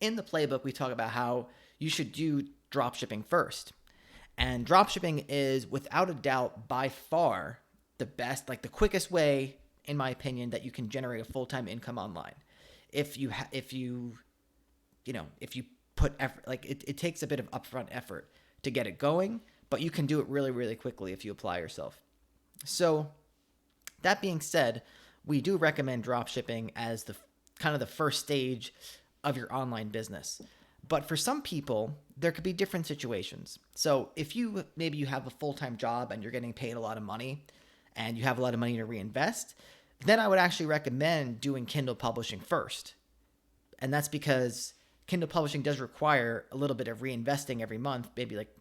in the playbook, we talk about how you should do dropshipping first. And dropshipping is, without a doubt, by far the best, like the quickest way, in my opinion, that you can generate a full-time income online. If you put effort, like it takes a bit of upfront effort to get it going, but you can do it really, really quickly if you apply yourself. So that being said, we do recommend dropshipping as the kind of the first stage of your online business. But for some people, there could be different situations. So if maybe you have a full-time job and you're getting paid a lot of money and you have a lot of money to reinvest, then I would actually recommend doing Kindle publishing first. And that's because Kindle publishing does require a little bit of reinvesting every month, maybe like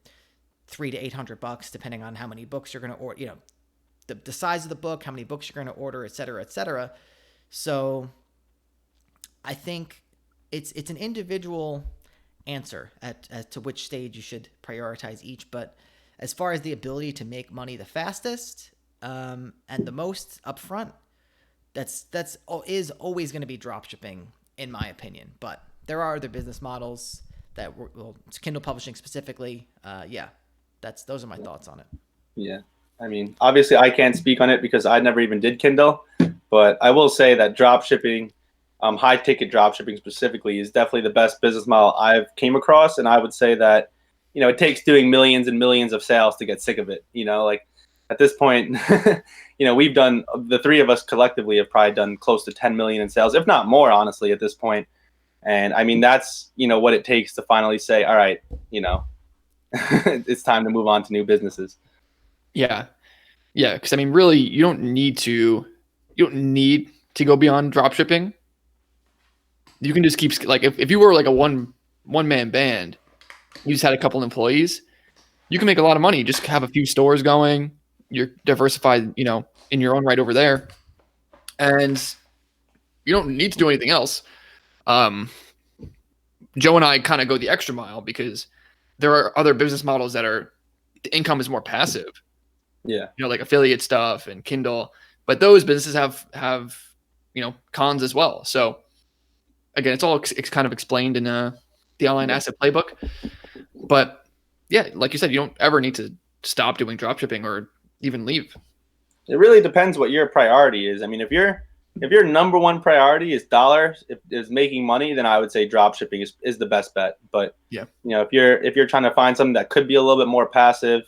$300 to $800, depending on how many books you're going to order, the size of the book, how many books you're going to order, et cetera, et cetera. So I think it's an individual answer as to which stage you should prioritize each. But as far as the ability to make money the fastest and the most upfront, that's is always going to be dropshipping, in my opinion. But there are other business models that Kindle publishing specifically. Those are my thoughts on it. Yeah. I mean, obviously I can't speak on it because I never even did Kindle, but I will say that dropshipping high ticket drop shipping specifically is definitely the best business model I've came across. And I would say that, it takes doing millions and millions of sales to get sick of it. Like at this point, we've done, the three of us collectively have probably done close to 10 million in sales, if not more, honestly, at this point. And I mean, that's, what it takes to finally say, all right, it's time to move on to new businesses. Yeah. Yeah. Cause I mean, really, you don't need to go beyond drop shipping. You can just keep, like, if you were like a one man band, you just had a couple employees, you can make a lot of money. Just have a few stores going. You're diversified, in your own right over there. And you don't need to do anything else. Joe and I kind of go the extra mile because there are other business models that the income is more passive. Yeah. Like affiliate stuff and Kindle, but those businesses have cons as well. So again, it's all it's kind of explained in the online asset playbook. But yeah, like you said, you don't ever need to stop doing dropshipping or even leave. It really depends what your priority is. I mean, if your number one priority is dollars, is making money, then I would say dropshipping is the best bet. But yeah, if you're trying to find something that could be a little bit more passive,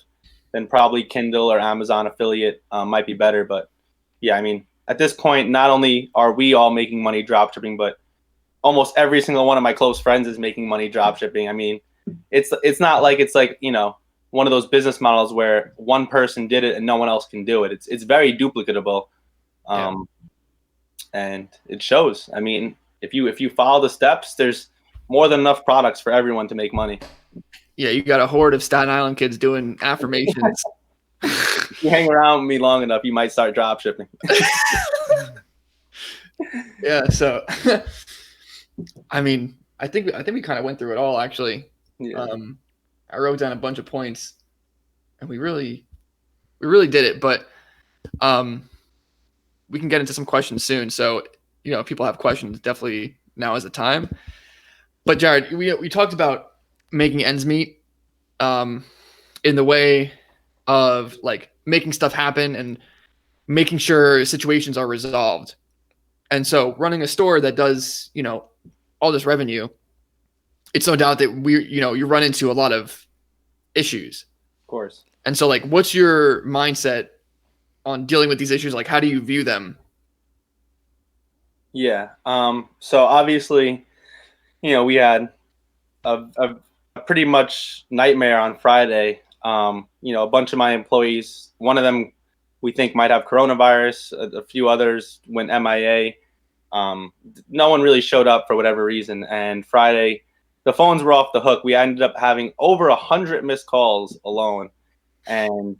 then probably Kindle or Amazon affiliate might be better. But yeah, I mean, at this point, not only are we all making money dropshipping, but almost every single one of my close friends is making money dropshipping. I mean, it's not like it's like, one of those business models where one person did it and no one else can do it. It's very duplicatable. And it shows. I mean, if you follow the steps, there's more than enough products for everyone to make money. Yeah, you got a horde of Staten Island kids doing affirmations. If you hang around with me long enough, you might start drop shipping. Yeah, so I mean, I think we kind of went through it all actually. Yeah. I wrote down a bunch of points, and we really did it. But we can get into some questions soon. So if people have questions, definitely now is the time. But Jared, we talked about making ends meet, in the way of like making stuff happen and making sure situations are resolved. And so running a store that does, all this revenue, it's no doubt that you run into a lot of issues. Of course. And so like, what's your mindset on dealing with these issues? Like, how do you view them? Yeah. So obviously, we had a pretty much nightmare on Friday. A bunch of my employees, one of them we think might have coronavirus, a few others went MIA. No one really showed up for whatever reason. And Friday, the phones were off the hook. We ended up having over 100 missed calls alone. And,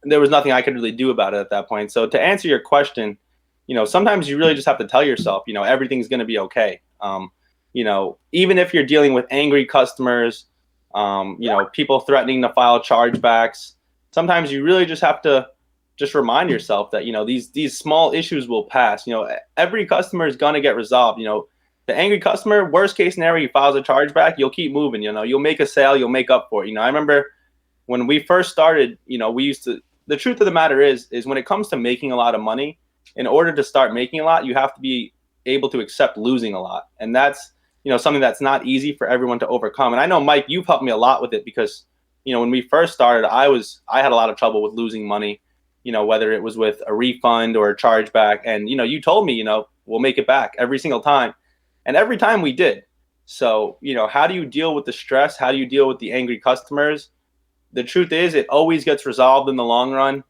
there was nothing I could really do about it at that point. So to answer your question, sometimes you really just have to tell yourself, everything's going to be okay. Even if you're dealing with angry customers, people threatening to file chargebacks, sometimes you really just have to just remind yourself that, these small issues will pass. Every customer is going to get resolved. The angry customer, worst case scenario, he files a chargeback, you'll keep moving, you'll make a sale, you'll make up for it. I remember when we first started, the truth of the matter is when it comes to making a lot of money, in order to start making a lot, you have to be able to accept losing a lot. And that's, something that's not easy for everyone to overcome. And I know, Mike, you've helped me a lot with it because, when we first started, I had a lot of trouble with losing money, whether it was with a refund or a chargeback. And, you told me, we'll make it back every single time. And every time we did. So, how do you deal with the stress? How do you deal with the angry customers? The truth is it always gets resolved in the long run,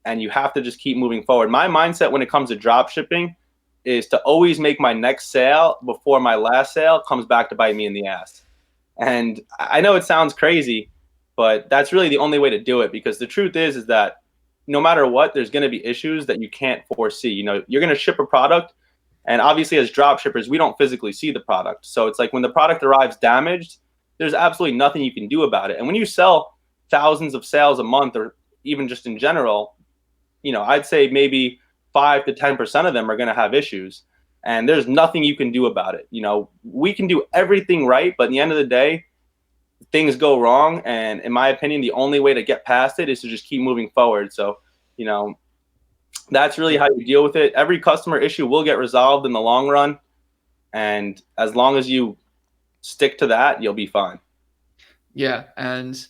and you have to just keep moving forward. My mindset when it comes to drop shipping is to always make my next sale before my last sale comes back to bite me in the ass. And I know it sounds crazy, but that's really the only way to do it, because the truth is that no matter what, there's going to be issues that you can't foresee. You're going to ship a product, and obviously as drop shippers, we don't physically see the product. So it's like when the product arrives damaged, there's absolutely nothing you can do about it. And when you sell thousands of sales a month, or even just in general, I'd say maybe 5 to 10% of them are going to have issues, and there's nothing you can do about it. We can do everything right, but at the end of the day, things go wrong. And in my opinion, the only way to get past it is to just keep moving forward. So, that's really how you deal with it. Every customer issue will get resolved in the long run. And as long as you stick to that, you'll be fine. Yeah. And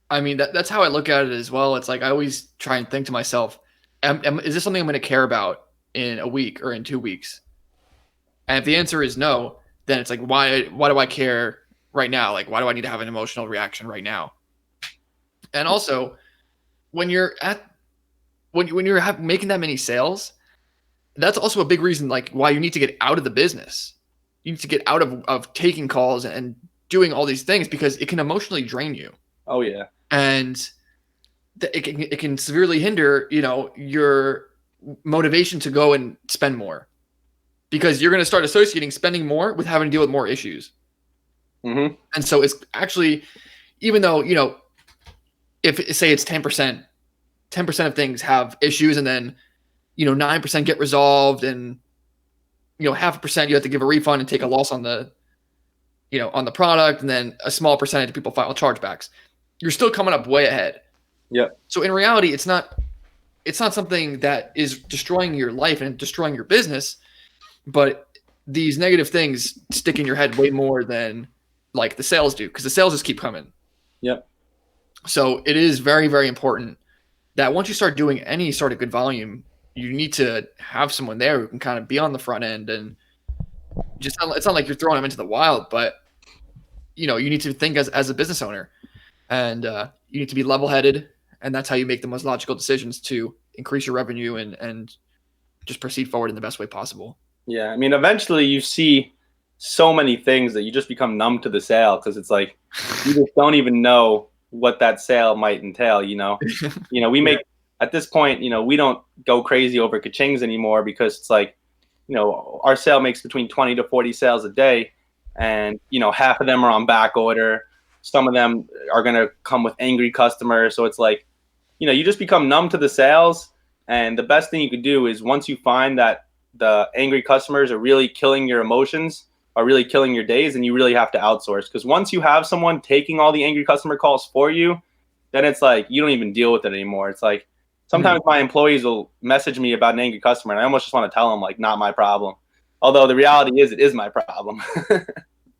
I mean, that's how I look at it as well. It's like I always try and think to myself, is this something I'm going to care about in a week or in 2 weeks? And if the answer is no, then it's like, why do I care right now? Like, why do I need to have an emotional reaction right now? And also, when you're making that many sales, that's also a big reason like why you need to get out of the business. You need to get out of taking calls and doing all these things because it can emotionally drain you. Oh yeah. And it can severely hinder, your motivation to go and spend more, because you're going to start associating spending more with having to deal with more issues. Mm-hmm. And so it's actually, even though, if say it's 10%, 10% of things have issues, and then, 9% get resolved, and, 0.5% you have to give a refund and take a loss on the, on the product. And then a small percentage of people file chargebacks. You're still coming up way ahead. Yep. So in reality, it's not something that is destroying your life and destroying your business, but these negative things stick in your head way more than like the sales do, because the sales just keep coming. Yep. So it is very, very important that once you start doing any sort of good volume, you need to have someone there who can kind of be on the front end, and just, it's not like you're throwing them into the wild, but you need to think as a business owner, and you need to be level-headed, and that's how you make the most logical decisions to increase your revenue and just proceed forward in the best way possible. Yeah, I mean, eventually you see so many things that you just become numb to the sale, because it's like you just don't even know what that sale might entail. We make at this point, we don't go crazy over ka-chings anymore, because it's like, our sale makes between 20 to 40 sales a day, and half of them are on back order. Some of them are going to come with angry customers. So it's like, you just become numb to the sales. And the best thing you could do is, once you find that the angry customers are really killing your emotions, are really killing your days, and you really have to outsource. Because once you have someone taking all the angry customer calls for you, then it's like you don't even deal with it anymore. It's like sometimes my employees will message me about an angry customer, and I almost just want to tell them, like, not my problem. Although the reality is, it is my problem.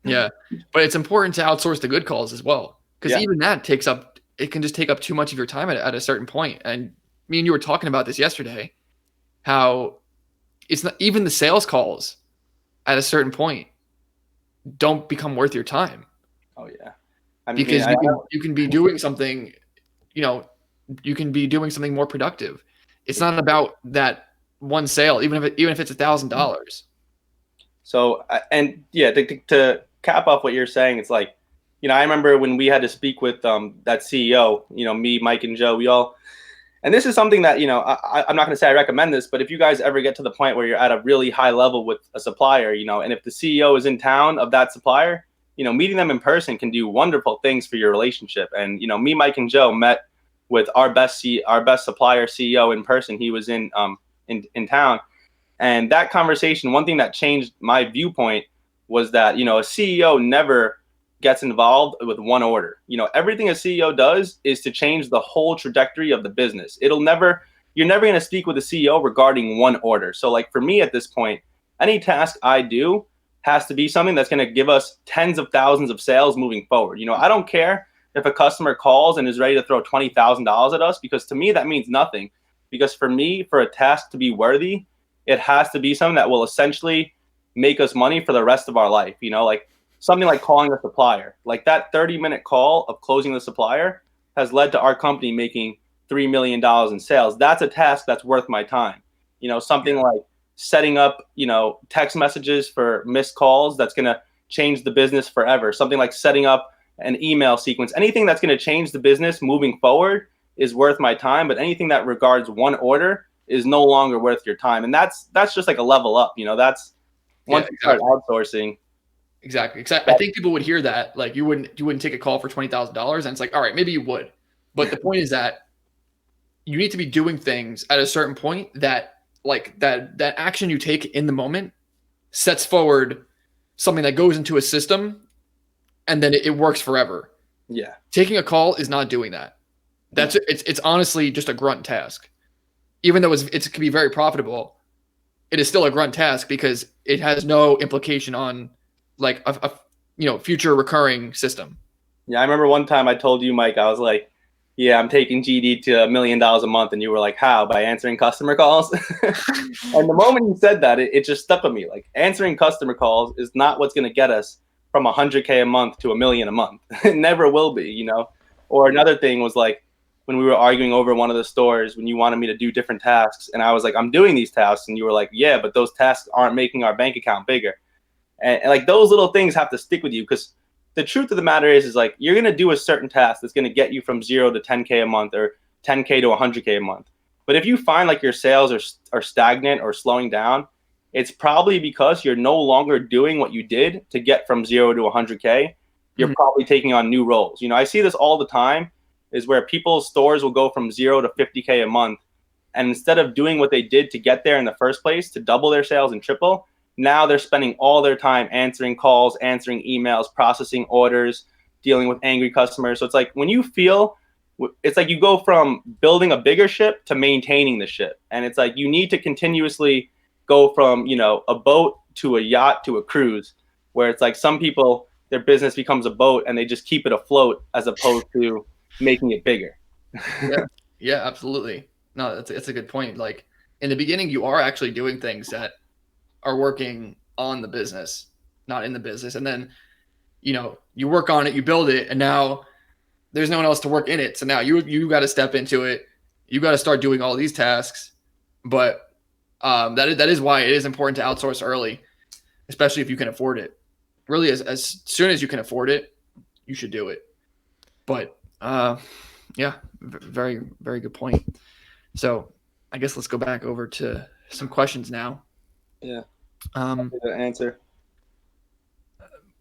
Yeah, but it's important to outsource the good calls as well, because even that can just take up too much of your time at a certain point. And me and you were talking about this yesterday, how it's not even the sales calls at a certain point don't become worth your time. Oh yeah, because you can be doing something, you can be doing something more productive. It's not about that one sale, even if it's $1,000. So, and yeah, to cap off what you're saying, it's like, I remember when we had to speak with that CEO, me, Mike, and Joe, we all, and this is something that, I'm not going to say I recommend this, but if you guys ever get to the point where you're at a really high level with a supplier, and if the CEO is in town of that supplier, meeting them in person can do wonderful things for your relationship. And, me, Mike, and Joe met with our best supplier CEO in person. He was in town. And that conversation, one thing that changed my viewpoint was that, a CEO never gets involved with one order. Everything a CEO does is to change the whole trajectory of the business. You're never going to speak with a CEO regarding one order. So like for me at this point, any task I do has to be something that's going to give us tens of thousands of sales moving forward. I don't care if a customer calls and is ready to throw $20,000 at us, because to me that means nothing. Because for me, for a task to be worthy, it has to be something that will essentially make us money for the rest of our life. Like something like calling a supplier, like that 30-minute call of closing the supplier has led to our company making $3 million in sales. That's a task that's worth my time. Something like setting up, text messages for missed calls, that's going to change the business forever. Something like setting up an email sequence, anything that's going to change the business moving forward is worth my time. But anything that regards one order is no longer worth your time. And that's just like a level up. That's once you start outsourcing. Exactly. I think people would hear that, like you wouldn't take a call for $20,000, and it's like, all right, maybe you would, but the point is that you need to be doing things at a certain point that, like, that action you take in the moment sets forward something that goes into a system, and then it works forever. Yeah. Taking a call is not doing that. It's honestly just a grunt task. even though it can be very profitable, it is still a grunt task because it has no implication on like a future recurring system. Yeah, I remember one time I told you, Mike, I was like, yeah, I'm taking GD to $1 million a month. And you were like, how? By answering customer calls? And the moment you said that, it just stuck with me. Like, answering customer calls is not what's going to get us from 100K a month to $1 million a month. It never will be, you know? Or another thing was like, when we were arguing over one of the stores, when you wanted me to do different tasks, and I was like, I'm doing these tasks. And you were like, yeah, but those tasks aren't making our bank account bigger. And like, those little things have to stick with you, because the truth of the matter is like, you're going to do a certain task that's going to get you from 0 to 10K a month, or 10K to 100K a month. But if you find like your sales are stagnant or slowing down, it's probably because you're no longer doing what you did to get from 0 to 100K. You're probably taking on new roles. You know, I see this all the time, is where people's stores will go from 0 to 50K a month. And instead of doing what they did to get there in the first place, to double their sales and triple, now they're spending all their time answering calls, answering emails, processing orders, dealing with angry customers. So it's like, when you feel, it's like you go from building a bigger ship to maintaining the ship. And it's like, you need to continuously go from, you know, a boat to a yacht to a cruise, where it's like some people, their business becomes a boat and they just keep it afloat as opposed to making it bigger. Yeah, absolutely. No, that's a good point. Like, in the beginning, you are actually doing things that are working on the business, not in the business. And then, you work on it, you build it, and now there's no one else to work in it. So now you got to step into it. You got to start doing all these tasks. But that is why it is important to outsource early, especially if you can afford it. Really, as soon as you can afford it, you should do it. But yeah, very, very good point. So I guess let's go back over to some questions now. Yeah. Answer.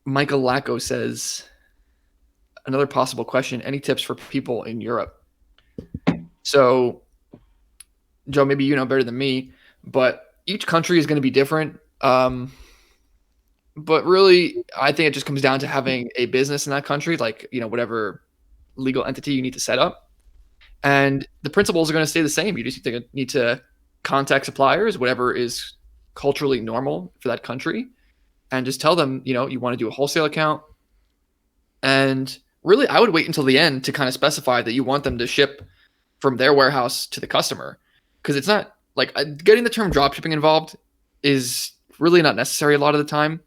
Michael Lacko says, another possible question, any tips for people in Europe? So, Joe, maybe you know better than me, but each country is going to be different. But really, I think it just comes down to having a business in that country, like, whatever legal entity you need to set up. And the principles are going to stay the same. You just need to contact suppliers, whatever is culturally normal for that country, and just tell them, you want to do a wholesale account. And really, I would wait until the end to kind of specify that you want them to ship from their warehouse to the customer. Because it's not like getting the term dropshipping involved is really not necessary a lot of the time.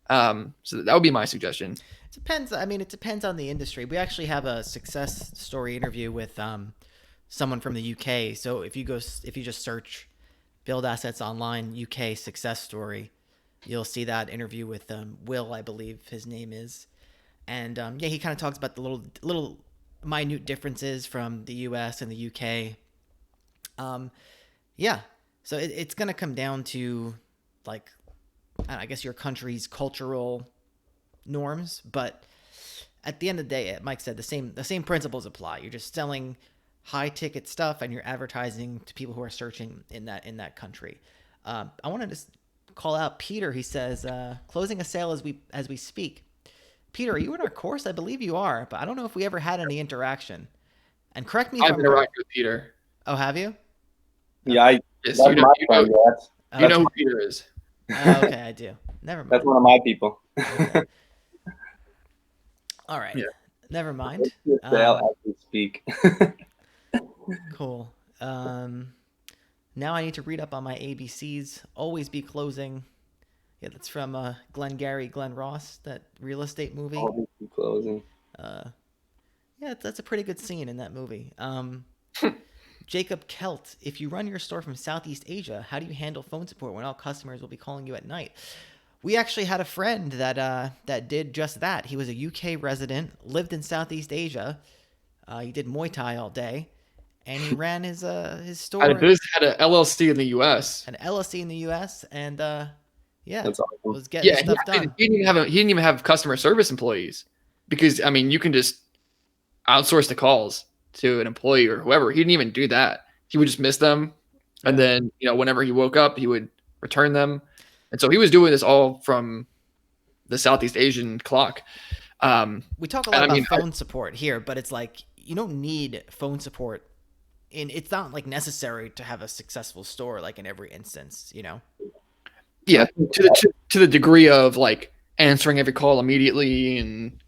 So that would be my suggestion. It depends. I mean, it depends on the industry. We actually have a success story interview with someone from the UK. So if you just search build assets online UK success story, you'll see that interview with Will, I believe his name is. And he kind of talks about the little minute differences from the US and the UK. So it's going to come down to, like, I guess your country's cultural norms, but at the end of the day, Mike said the same principles apply. You're just selling high ticket stuff and you're advertising to people who are searching in that country. I wanted to call out Peter. He says, closing a sale as we speak. Peter, are you in our course? I believe you are, but I don't know if we ever had any interaction. And correct me if I've I'm interacted wrong. with Peter. Oh, have you? Yeah, Yes, you know who Peter is. Okay, I do. Never mind. That's one of my people. Okay. All right. Yeah. Never mind. As we speak. Cool. Now I need to read up on my ABCs. Always be closing. Yeah, that's from Glenn Ross, that real estate movie. Always be closing. Yeah, that's a pretty good scene in that movie. Jacob Kelt, if you run your store from Southeast Asia, how do you handle phone support when all customers will be calling you at night? We actually had a friend that did just that. He was a UK resident, lived in Southeast Asia. He did Muay Thai all day, and he ran his store. Had an LLC in the US. An LLC in the US, and That's awesome. was getting stuff done. He didn't even have customer service employees, because I mean, you can just outsource the calls to an employee or whoever. He didn't even do that. He would just miss them, and then whenever he woke up, he would return them. And so he was doing this all from the Southeast Asian clock. We talk a lot about phone support here, but it's like, you don't need phone support and it's not like necessary to have a successful store like in every instance, you know. Yeah, to the degree of like answering every call immediately and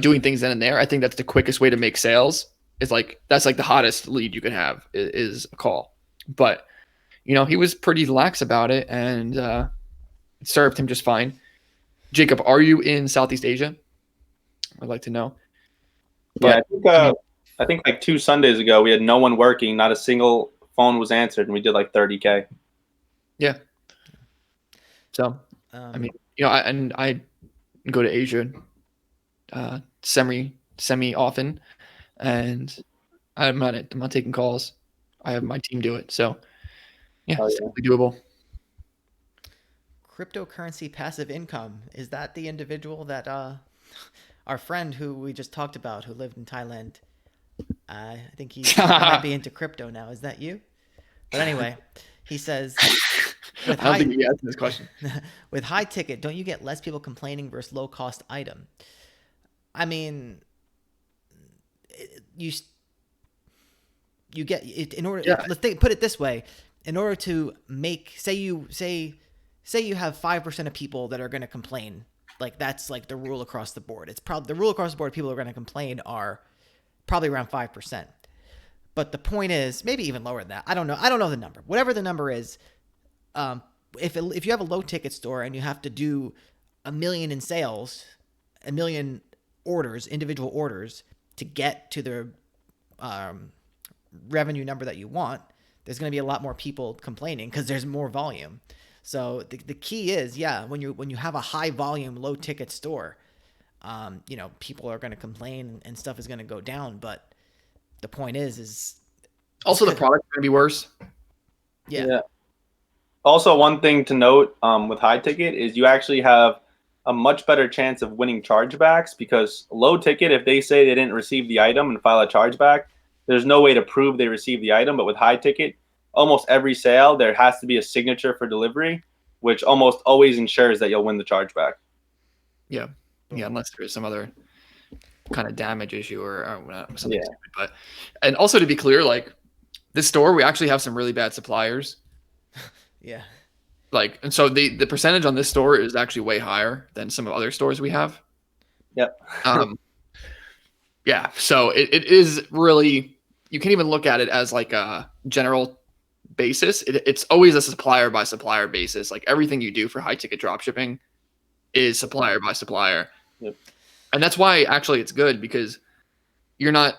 doing things then and there. I think that's the quickest way to make sales. Is like that's like the hottest lead you can have is a call. But he was pretty lax about it, and it served him just fine. Jacob, are you in Southeast Asia? I'd like to know. Yeah, But I think like 2 Sundays ago we had no one working, not a single phone was answered, and we did like 30K. yeah. So I mean, I go to Asia semi often, and I'm not taking calls. I have my team do it. So yeah, it's definitely doable. Cryptocurrency passive income, is that the individual that our friend who we just talked about who lived in Thailand? I think he might be into crypto now. Is that you? But anyway, he says with I don't high think you answered this question. with high ticket, don't you get less people complaining versus low cost item? I mean, you get it in order. Yeah. Put it this way: in order to make, say you have 5% of people that are going to complain, like that's like the rule across the board. It's probably the rule across the board. People are going to complain are probably around 5%. But the point is, maybe even lower than that. I don't know the number. Whatever the number is, if you have a low ticket store and you have to do 1 million in sales, 1 million orders, individual orders to get to the revenue number that you want, there's going to be a lot more people complaining because there's more volume. So the key is, when you have a high volume, low ticket store, people are going to complain and stuff is going to go down. But the point is also the product's going to be worse. Yeah. Also, one thing to note with high ticket is you actually have a much better chance of winning chargebacks, because low ticket, if they say they didn't receive the item and file a chargeback, there's no way to prove they received the item. But with high ticket, almost every sale, there has to be a signature for delivery, which almost always ensures that you'll win the chargeback. Yeah. Yeah, unless there is some other kind of damage issue or something stupid. But, and also to be clear, like this store, we actually have some really bad suppliers. Yeah. Like, and so the percentage on this store is actually way higher than some of other stores we have. Yep. Yeah. So it is really, you can't even look at it as like a general basis. It's always a supplier by supplier basis. Like everything you do for high ticket drop shipping is supplier by supplier. Yep. And that's why actually it's good, because you're not,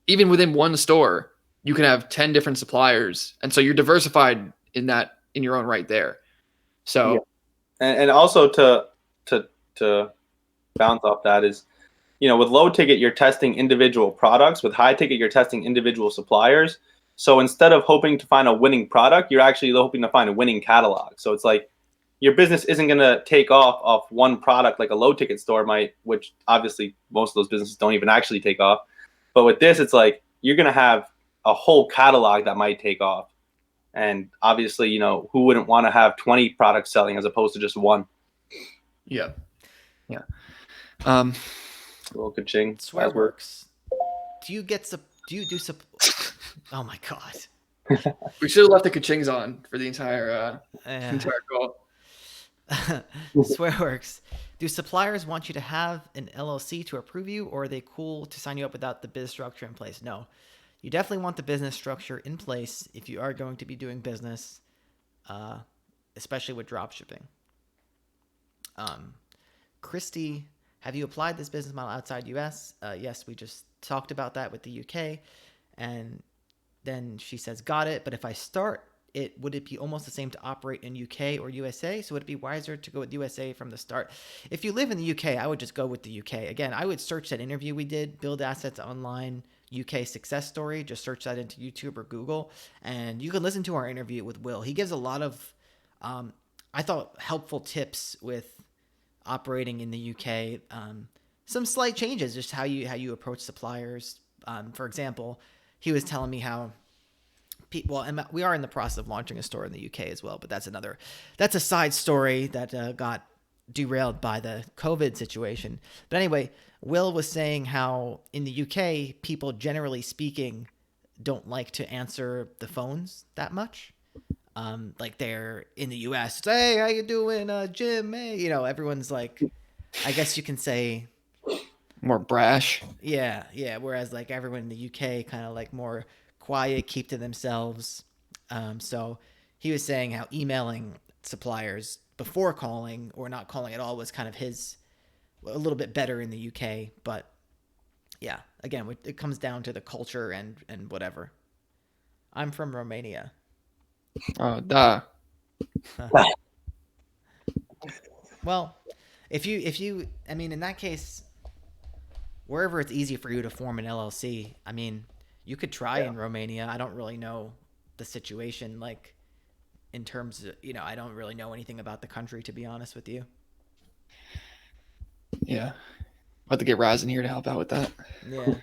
even within one store, you can have 10 different suppliers. And so you're diversified in your own right there. So, and also to bounce off that is, with low ticket, you're testing individual products. With high ticket, you're testing individual suppliers. So instead of hoping to find a winning product, you're actually hoping to find a winning catalog. So it's like your business isn't going to take off one product like a low ticket store might, which obviously most of those businesses don't even actually take off. But with this, it's like you're going to have a whole catalog that might take off. And obviously, who wouldn't want to have 20 products selling as opposed to just one? Yeah. Yeah. A little ka-ching. Swearworks. Do you do oh my God. We should have left the ka-chings on for the entire call. Swearworks. Do suppliers want you to have an LLC to approve you, or are they cool to sign you up without the biz structure in place? No. You definitely want the business structure in place if you are going to be doing business, especially with drop shipping. Christy, have you applied this business model outside US? Yes, we just talked about that with the UK. And then she says, got it. But if I start it, would it be almost the same to operate in UK or USA? So would it be wiser to go with USA from the start? If you live in the UK, I would just go with the UK. Again, I would search that interview we did, Build Assets Online UK Success Story. Just search that into YouTube or Google, and you can listen to our interview with Will. He gives a lot of, I thought, helpful tips with operating in the UK. Some slight changes, just how you approach suppliers. For example, he was telling me how and we are in the process of launching a store in the UK as well, but that's a side story that got derailed by the COVID situation. But anyway, Will was saying how in the UK, people generally speaking don't like to answer the phones that much. Like they're in the US, it's, hey, how you doing, Jim? Hey, everyone's like, I guess you can say, More brash. yeah. Whereas like everyone in the UK kind of like more quiet, keep to themselves. So he was saying how emailing suppliers before calling or not calling at all was kind of a little bit better in the UK. But yeah, again, it comes down to the culture and whatever. I'm from Romania. Oh, duh. Well, I mean, in that case, wherever it's easy for you to form an LLC, I mean, you could try in Romania. I don't really know the situation, like in terms of, I don't really know anything about the country, to be honest with you. Yeah. I'll have to get Raz in here to help out with that. Yeah.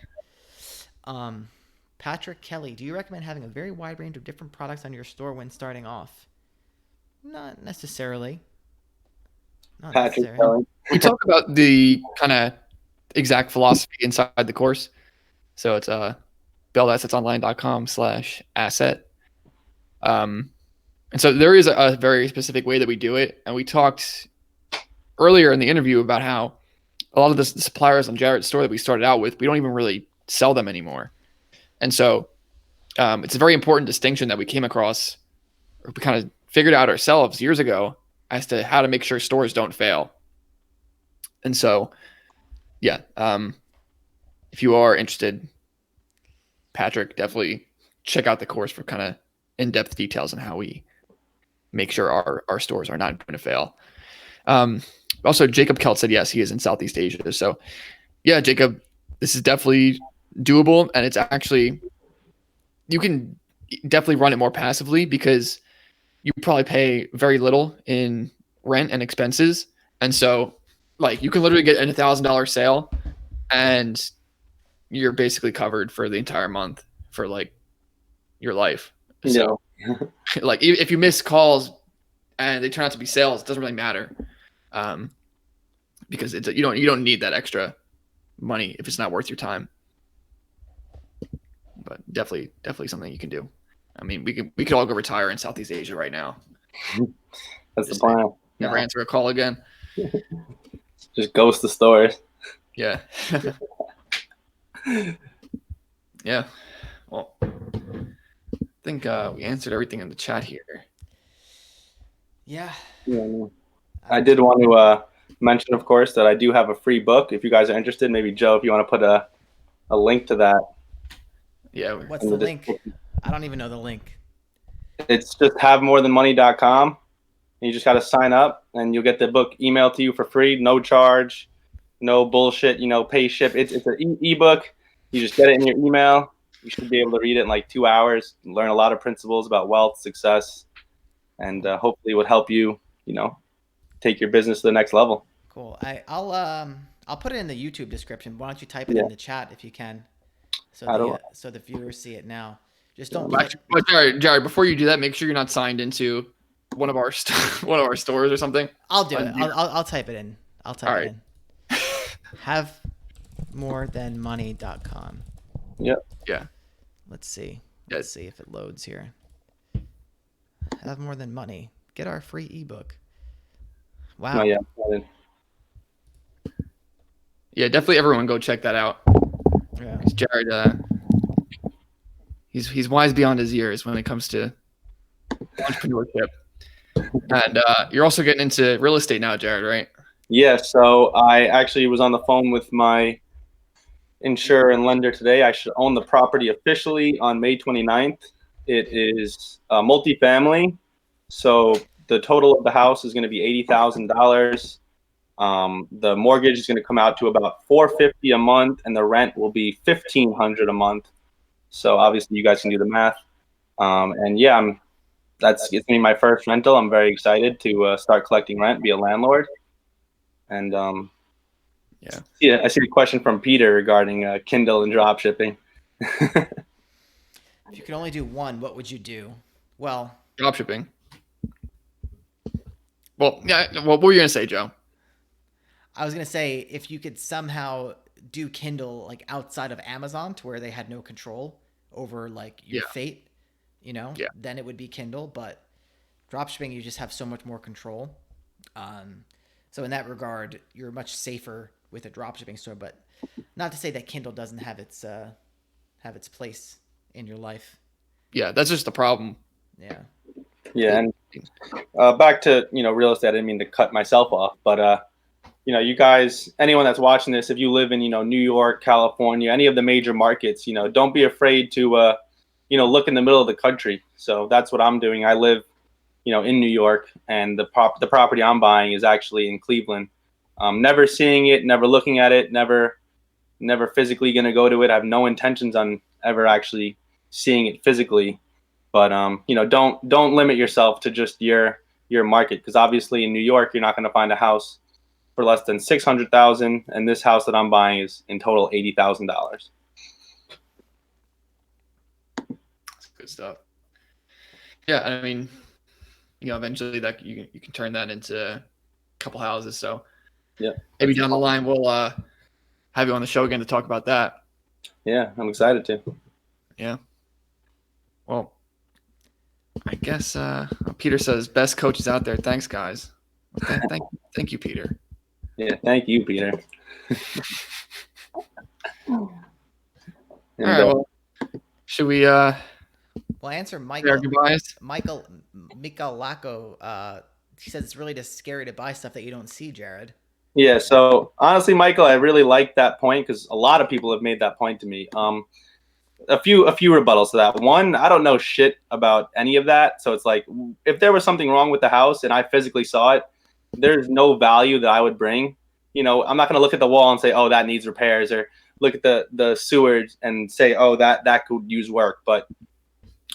Patrick Kelly, do you recommend having a very wide range of different products on your store when starting off? Not necessarily. Not Patrick necessarily. Kelly. We talk about the kind of exact philosophy inside the course. So it's buildassetsonline.com/asset. And so there is a very specific way that we do it. And we talked earlier in the interview about how a lot of the suppliers on Jared's store that we started out with, we don't even really sell them anymore. And so it's a very important distinction that we came across, or we kind of figured out ourselves years ago as to how to make sure stores don't fail. And so, yeah, if you are interested, Patrick, definitely check out the course for kind of in-depth details on how we make sure our stores are not going to fail. Also, Jacob Kelt said yes, he is in Southeast Asia. So, yeah, Jacob, this is definitely doable, and it's actually, you can definitely run it more passively because you probably pay very little in rent and expenses. And so, like, you can literally get an $1,000 sale and you're basically covered for the entire month for like your life. So, like, if you miss calls and they turn out to be sales, it doesn't really matter, because you don't need that extra money if it's not worth your time. But definitely something you can do. I mean, we could all go retire in Southeast Asia right now. That's the plan. Never answer a call again. Just ghost the stores. Yeah. Yeah. Well, I think we answered everything in the chat here. Yeah. I did want to mention, of course, that I do have a free book. If you guys are interested, maybe Joe, if you want to put a link to that. Yeah. What's the link? I don't even know the link. It's just havemorethanmoney.com. You just got to sign up and you'll get the book emailed to you for free, no charge, no bullshit, pay ship. It's an ebook. You just get it in your email. You should be able to read it in like 2 hours, learn a lot of principles about wealth, success, and hopefully it would help you, take your business to the next level. Cool. I'll put it in the YouTube description. Why don't you type it in the chat if you can, so the viewers see it now. Just don't. But Jared, before you do that, make sure you're not signed into one of our stores or something. I'll do it. I'll type it in. I'll type it in. HaveMoreThanMoney.com. Yep. Yeah. Let's see. Let's see if it loads here. Have More Than Money. Get our free ebook. Wow. Yeah, definitely everyone go check that out. Yeah. Jared, he's wise beyond his years when it comes to entrepreneurship. And you're also getting into real estate now, Jared, right? Yeah, so I actually was on the phone with my insurer and lender today. I should own the property officially on May 29th. It is multifamily, so the total of the house is going to be $80,000. The mortgage is going to come out to about $450 a month, and the rent will be $1,500 a month. So obviously, you guys can do the math. And yeah, it's going to be my first rental. I'm very excited to start collecting rent, be a landlord. And yeah, I see a question from Peter regarding Kindle and drop shipping. If you could only do one, what would you do? Well, drop shipping. Well, yeah. What were you gonna say, Joe? I was gonna say if you could somehow do Kindle like outside of Amazon to where they had no control over like your Yeah. fate, Yeah. then it would be Kindle. But dropshipping, you just have so much more control. Um, so in that regard, you're much safer with a dropshipping store. But not to say that Kindle doesn't have its place in your life. Yeah. That's just the problem. Yeah. Yeah, and back to real estate. I didn't mean to cut myself off, but you guys, anyone that's watching this, if you live in New York, California, any of the major markets, don't be afraid to look in the middle of the country. So that's what I'm doing. I live in New York, and the property I'm buying is actually in Cleveland. Never seeing it, never looking at it, never physically going to go to it. I have no intentions on ever actually seeing it physically. But don't limit yourself to just your market, because obviously in New York you're not going to find a house for less than 600,000, and this house that I'm buying is in total $80,000. That's good stuff. Yeah, I mean, eventually that you can turn that into a couple houses. So yeah, maybe down the line we'll have you on the show again to talk about that. Yeah, I'm excited to. Yeah. Well, I guess Peter says best coaches out there. Thanks, guys. Thank you, Peter. Yeah, thank you, Peter. All right. Well, should we Well, answer our goodbyes? Michael Lacco. He says it's really just scary to buy stuff that you don't see, Jared. Yeah. So honestly, Michael, I really like that point, because a lot of people have made that point to me. A few rebuttals to that. One, I don't know shit about any of that. So it's like, if there was something wrong with the house and I physically saw it, there's no value that I would bring. I'm not going to look at the wall and say, oh, that needs repairs, or look at the sewage and say, oh, that could use work. But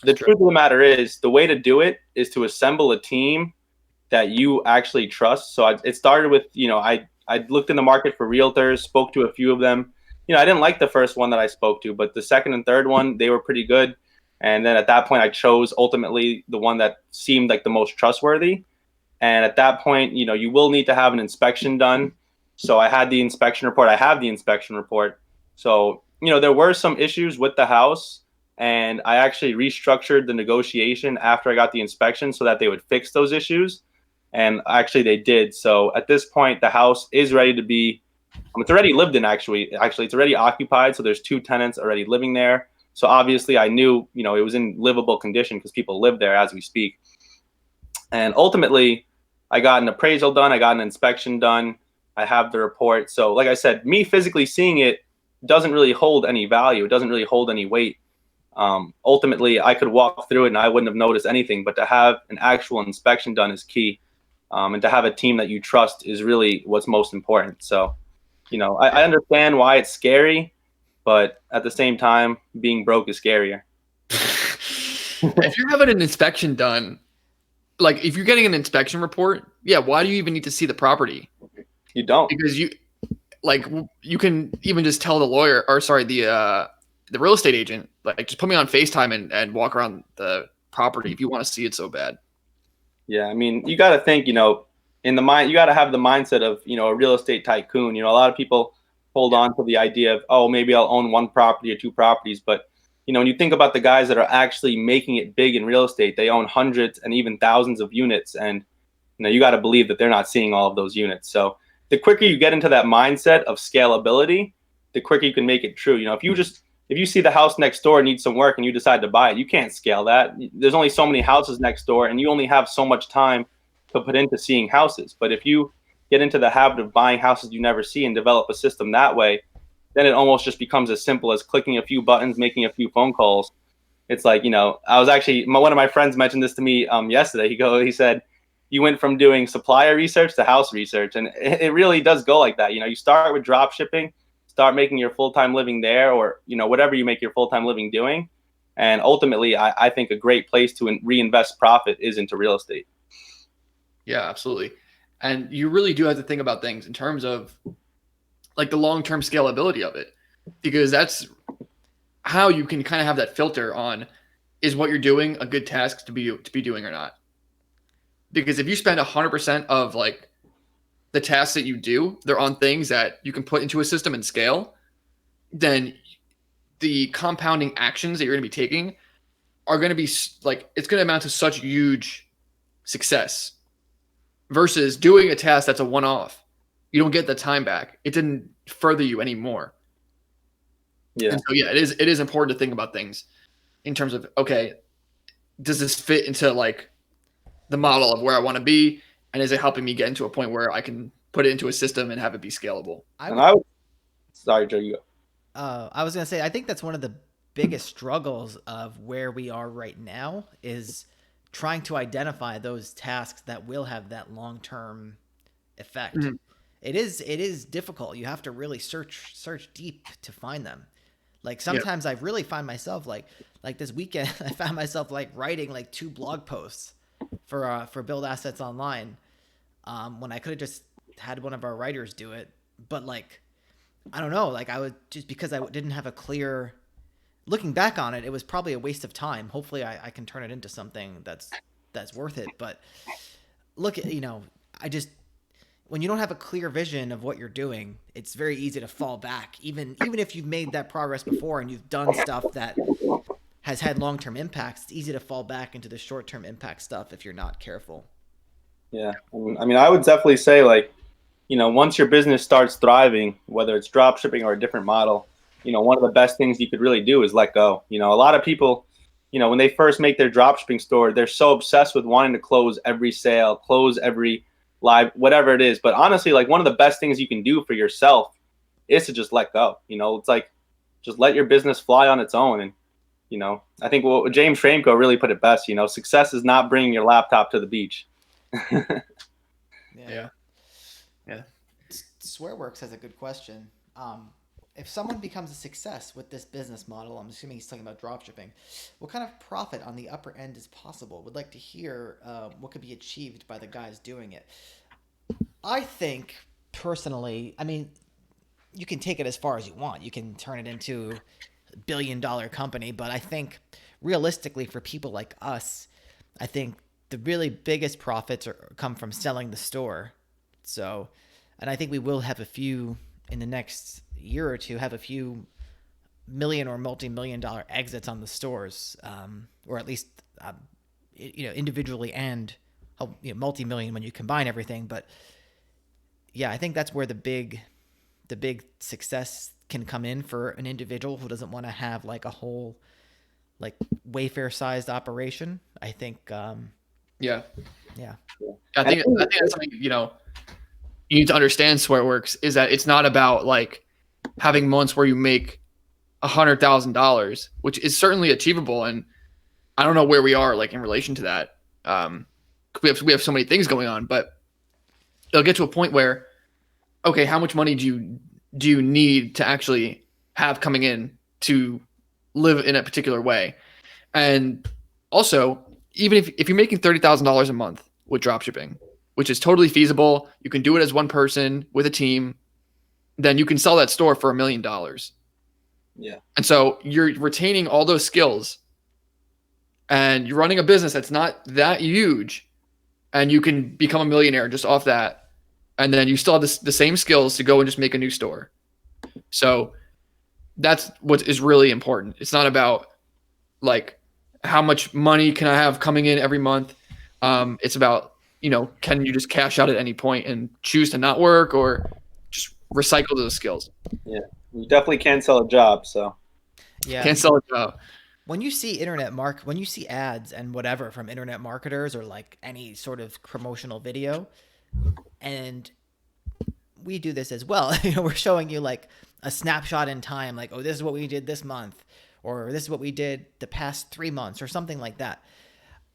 the truth of the matter is, the way to do it is to assemble a team that you actually trust. So it started with, I looked in the market for realtors, spoke to a few of them. I didn't like the first one that I spoke to, but the second and third one, they were pretty good. And then at that point, I chose ultimately the one that seemed like the most trustworthy. And at that point, you will need to have an inspection done. So I had the inspection report. I have the inspection report. So, there were some issues with the house, and I actually restructured the negotiation after I got the inspection so that they would fix those issues. And actually they did. So at this point, the house is ready to be, it's already lived in, actually. It's already occupied. So there's 2 tenants already living there. So obviously I knew, it was in livable condition because people live there as we speak. And ultimately, I got an appraisal done. I got an inspection done. I have the report. So like I said, me physically seeing it doesn't really hold any value. It doesn't really hold any weight. Ultimately, I could walk through it and I wouldn't have noticed anything. But to have an actual inspection done is key. And to have a team that you trust is really what's most important. So, I understand why it's scary, but at the same time, being broke is scarier. If you're having an inspection done, like if you're getting an inspection report, yeah, why do you even need to see the property? You don't. Because you can even just tell the lawyer, or sorry, the real estate agent, like just put me on FaceTime and walk around the property if you want to see it so bad. Yeah, I mean, you got to think, in the mind, you got to have the mindset of, a real estate tycoon. A lot of people hold on to the idea of, oh, maybe I'll own 1 property or 2 properties. But, when you think about the guys that are actually making it big in real estate, they own hundreds and even thousands of units. And, you got to believe that they're not seeing all of those units. So the quicker you get into that mindset of scalability, the quicker you can make it true. If you see the house next door needs some work and you decide to buy it, you can't scale that. There's only so many houses next door, and you only have so much time to put into seeing houses. But if you get into the habit of buying houses you never see and develop a system that way, then it almost just becomes as simple as clicking a few buttons, making a few phone calls. It's like, I was actually, one of my friends mentioned this to me yesterday. He said, you went from doing supplier research to house research. And it really does go like that. You start with drop shipping, start making your full-time living there, or, whatever you make your full-time living doing. And ultimately, I think a great place to reinvest profit is into real estate. Yeah, absolutely. And you really do have to think about things in terms of like the long-term scalability of it, because that's how you can kind of have that filter on, is what you're doing a good task to be doing or not? Because if you spend 100% of like the tasks that you do, they're on things that you can put into a system and scale, then the compounding actions that you're going to be taking are going to be like, it's going to amount to such huge success versus doing a task that's a one-off. You don't get the time back. It didn't further you anymore. Yeah. And so yeah, it is important to think about things in terms of, okay, does this fit into like the model of where I want to be, and is it helping me get into a point where I can put it into a system and have it be scalable? Sorry, Joe, you go. I was gonna say, I think that's one of the biggest struggles of where we are right now is trying to identify those tasks that will have that long-term effect. Mm-hmm. It is difficult. You have to really search deep to find them. Like sometimes I really find myself like this weekend I found myself like writing like 2 blog posts for Build Assets Online, when I could have just had one of our writers do it. But like, I don't know, like I would just, because I didn't have a clear, looking back on it, it was probably a waste of time. Hopefully I can turn it into something that's worth it. But look at, when you don't have a clear vision of what you're doing, it's very easy to fall back. Even if you've made that progress before and you've done stuff that has had long-term impacts, it's easy to fall back into the short-term impact stuff if you're not careful. Yeah. I mean, I would definitely say, like, once your business starts thriving, whether it's drop shipping or a different model, one of the best things you could really do is let go. A lot of people, when they first make their drop shipping store, they're so obsessed with wanting to close every sale, close every live, whatever it is. But honestly, like, one of the best things you can do for yourself is to just let go. It's like, just let your business fly on its own. And, I think what James Franco really put it best, success is not bringing your laptop to the beach. Yeah. Swearworks has a good question. If someone becomes a success with this business model, I'm assuming he's talking about dropshipping, what kind of profit on the upper end is possible? Would like to hear what could be achieved by the guys doing it. I think, personally, I mean, you can take it as far as you want. You can turn it into a billion-dollar company, but I think realistically for people like us, I think the really biggest profits come from selling the store. So, and I think we will have a few in the next year or two, have a few million or multi-million dollar exits on the stores, or at least, individually and multi-million when you combine everything. But yeah, I think that's where the big success can come in for an individual who doesn't want to have like a whole like Wayfair sized operation. I think, Yeah. Yeah. I think that's something, you need to understand Swearworks is that it's not about like having months where you make $100,000, which is certainly achievable. And I don't know where we are like in relation to that. We have so many things going on, but it'll get to a point where, okay, how much money do you need to actually have coming in to live in a particular way? And also, even if you're making $30,000 a month with dropshipping, which is totally feasible, you can do it as one person with a team, then you can sell that store for $1 million. Yeah. And so you're retaining all those skills and you're running a business that's not that huge, and you can become a millionaire just off that. And then you still have the same skills to go and just make a new store. So that's what is really important. It's not about like how much money can I have coming in every month. It's about, can you just cash out at any point and choose to not work or just recycle those skills? Yeah, you definitely can sell a job. So yeah, can't sell a job. When you see when you see ads and whatever from internet marketers or like any sort of promotional video, and we do this as well, we're showing you like a snapshot in time, like, oh, this is what we did this month, or this is what we did the past 3 months, or something like that.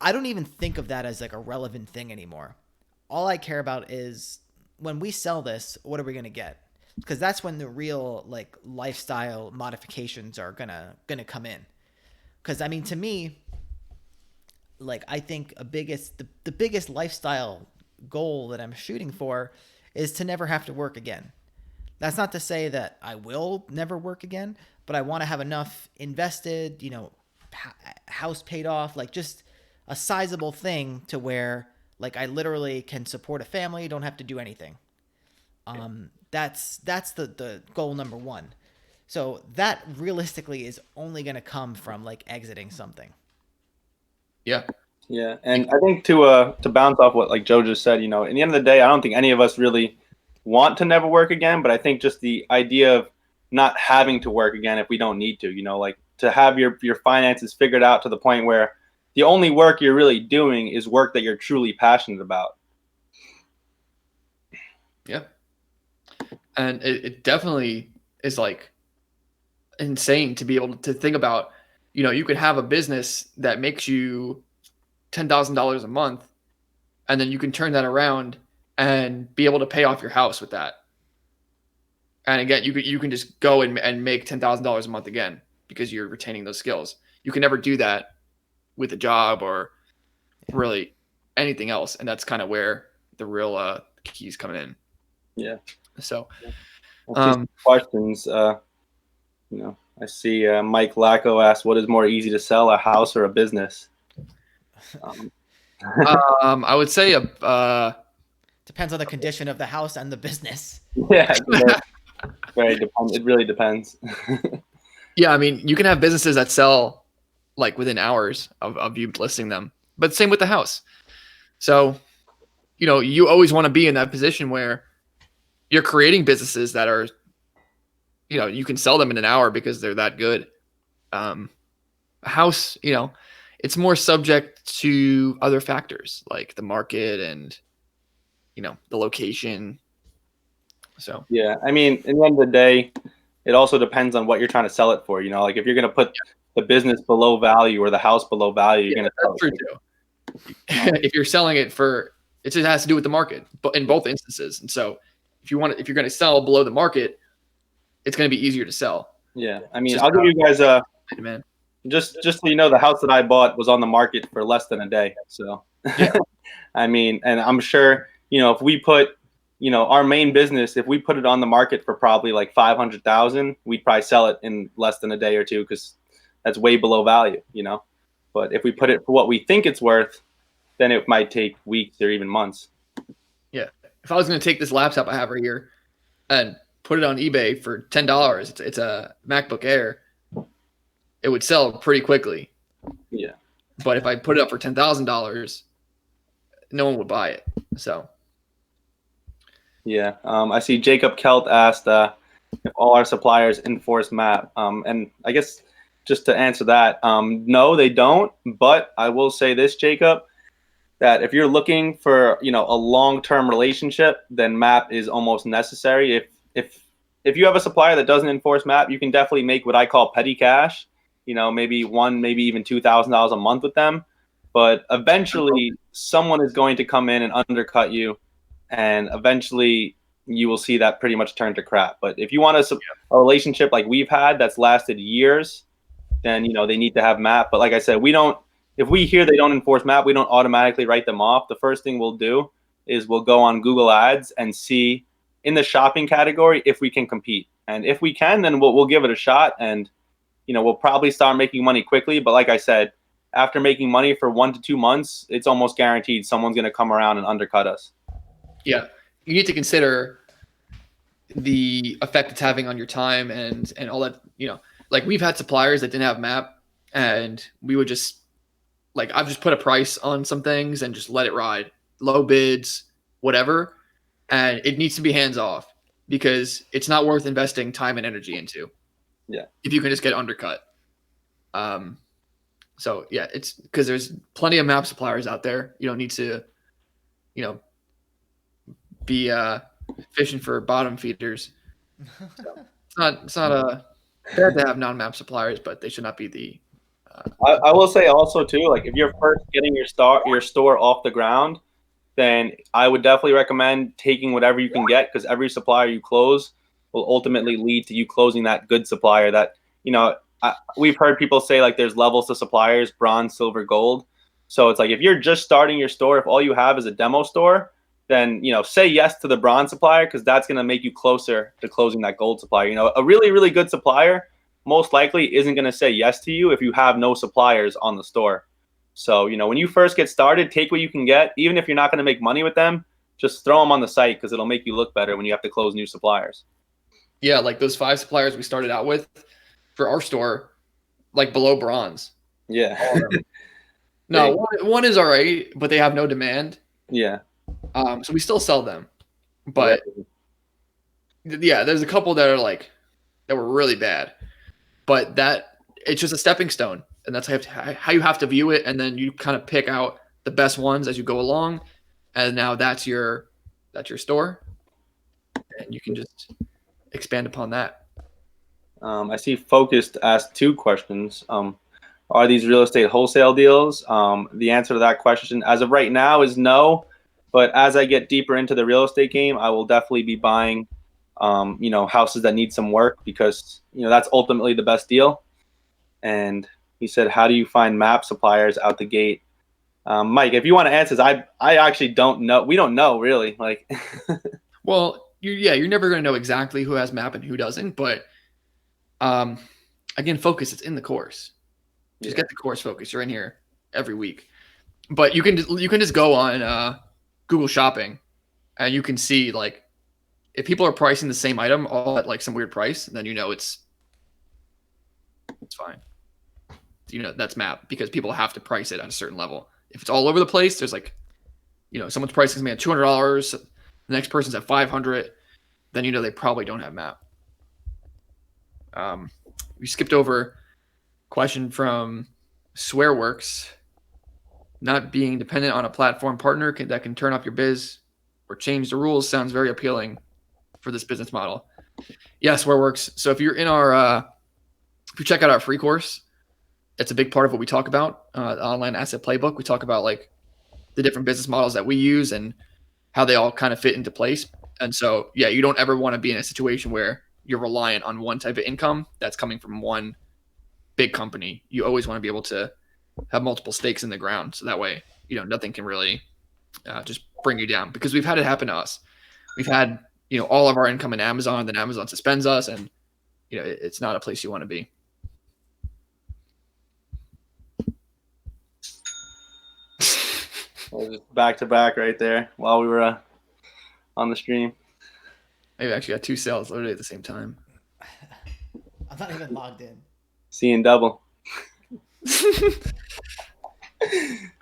I don't even think of that as like a relevant thing anymore. All I care about is when we sell this, what are we going to get? Because that's when the real like lifestyle modifications are gonna come in. Because I mean, to me, like, I think the biggest lifestyle goal that I'm shooting for is to never have to work again. That's not to say that I will never work again, but I want to have enough invested, house paid off, like just a sizable thing to where like I literally can support a family, don't have to do anything. That's the goal number one. So that realistically is only going to come from like exiting something. Yeah. Yeah, and I think to bounce off what like Joe just said, in the end of the day, I don't think any of us really want to never work again, but I think just the idea of not having to work again if we don't need to, like to have your finances figured out to the point where the only work you're really doing is work that you're truly passionate about. Yeah. And it definitely is like insane to be able to think about, you could have a business that makes you $10,000 a month, and then you can turn that around and be able to pay off your house with that. And again, you can just go and make $10,000 a month again because you're retaining those skills. You can never do that with a job or really anything else, and that's kind of where the real keys coming in. Yeah. So, questions. I see Mike Lacko asked, "What is more easy to sell, a house or a business?" I would say depends on the condition of the house and the business. Yeah, it really depends. Yeah, I mean, you can have businesses that sell like within hours of you listing them, but same with the house. So, you always want to be in that position where you're creating businesses that are, you can sell them in an hour because they're that good. A house, it's more subject to other factors like the market and, the location. So, yeah, I mean, in the end of the day, it also depends on what you're trying to sell it for. Like if you're going to put the business below value or the house below value, you're going to sell true too. If you're selling it for, it just has to do with the market, but in both instances. And so if you're going to sell below the market, it's going to be easier to sell. Yeah. I mean, I'll give you guys just so you know, the house that I bought was on the market for less than a day. So, yeah. I mean, and I'm sure, if we put, our main business, if we put it on the market for probably like 500,000, we'd probably sell it in less than a day or two because that's way below value, But if we put it for what we think it's worth, then it might take weeks or even months. Yeah. If I was going to take this laptop I have right here and put it on eBay for $10, it's a MacBook Air, it would sell pretty quickly. Yeah. But if I put it up for $10,000, no one would buy it. So. Yeah. I see Jacob Kelt asked if all our suppliers enforce MAP. And I guess just to answer that, no, they don't. But I will say this, Jacob, that if you're looking for, a long-term relationship, then MAP is almost necessary. If you have a supplier that doesn't enforce MAP, you can definitely make what I call petty cash, maybe maybe even $2,000 a month with them. But eventually someone is going to come in and undercut you, and eventually you will see that pretty much turn to crap. But if you want a relationship like we've had that's lasted years, then, they need to have MAP. But like I said, if we hear they don't enforce MAP, we don't automatically write them off. The first thing we'll do is we'll go on Google Ads and see in the shopping category if we can compete. And if we can, then we'll give it a shot. And, we'll probably start making money quickly. But like I said, after making money for 1 to 2 months, it's almost guaranteed someone's going to come around and undercut us. Yeah. You need to consider the effect it's having on your time and all that, like we've had suppliers that didn't have MAP, and we would just, like, I've just put a price on some things and just let it ride, low bids, whatever. And it needs to be hands off because it's not worth investing time and energy into. Yeah. If you can just get undercut. So yeah, it's because there's plenty of MAP suppliers out there. You don't need to, be fishing for bottom feeders. So it's not bad to have non-MAP suppliers, but they should not be the. I will say also too, like if you're first getting your store off the ground, then I would definitely recommend taking whatever you can get, because every supplier you close will ultimately lead to you closing that good supplier that, we've heard people say like there's levels to suppliers, bronze, silver, gold. So it's like if you're just starting your store, if all you have is a demo store, then, say yes to the bronze supplier, because that's going to make you closer to closing that gold supplier. A really, really good supplier most likely isn't going to say yes to you if you have no suppliers on the store. So, when you first get started, take what you can get. Even if you're not going to make money with them, just throw them on the site because it'll make you look better when you have to close new suppliers. Yeah, like those 5 suppliers we started out with for our store, like below bronze. Yeah. No, one is all right, but they have no demand. Yeah. So we still sell them, but yeah, there's a couple that are like that were really bad, but that it's just a stepping stone, and that's how you have to view it, and then you kind of pick out the best ones as you go along, and now that's your store, and you can just expand upon that. I see Focused asked 2 questions. Are these real estate wholesale deals? The answer to that question as of right now is no. But as I get deeper into the real estate game, I will definitely be buying, houses that need some work because, that's ultimately the best deal. And he said, how do you find map suppliers out the gate? Mike, if you want to answer this, I actually don't know. We don't know really. Like, well, you're never going to know exactly who has map and who doesn't. But again, focus. It's in the course. Just get the course focus. You're in here every week, but you can just go on Google Shopping, and you can see like if people are pricing the same item all at like some weird price, then it's fine. That's map because people have to price it at a certain level. If it's all over the place, there's like, someone's pricing me at $200, the next person's at $500, then they probably don't have map. We skipped over question from Swearworks. Not being dependent on a platform partner that can turn up your biz or change the rules sounds very appealing for this business model. Yeah, Swearworks. So if you're in if you check out our free course, it's a big part of what we talk about. The online asset playbook. We talk about like the different business models that we use and how they all kind of fit into place. And so, yeah, you don't ever want to be in a situation where you're reliant on one type of income that's coming from one big company. You always want to be able to have multiple stakes in the ground. So that way, nothing can really just bring you down, because we've had it happen to us. We've had, all of our income in Amazon, then Amazon suspends us, and, it's not a place you want to be. Just back to back right there while we were on the stream. I've actually got 2 sales literally at the same time. I'm not even logged in. Seeing double.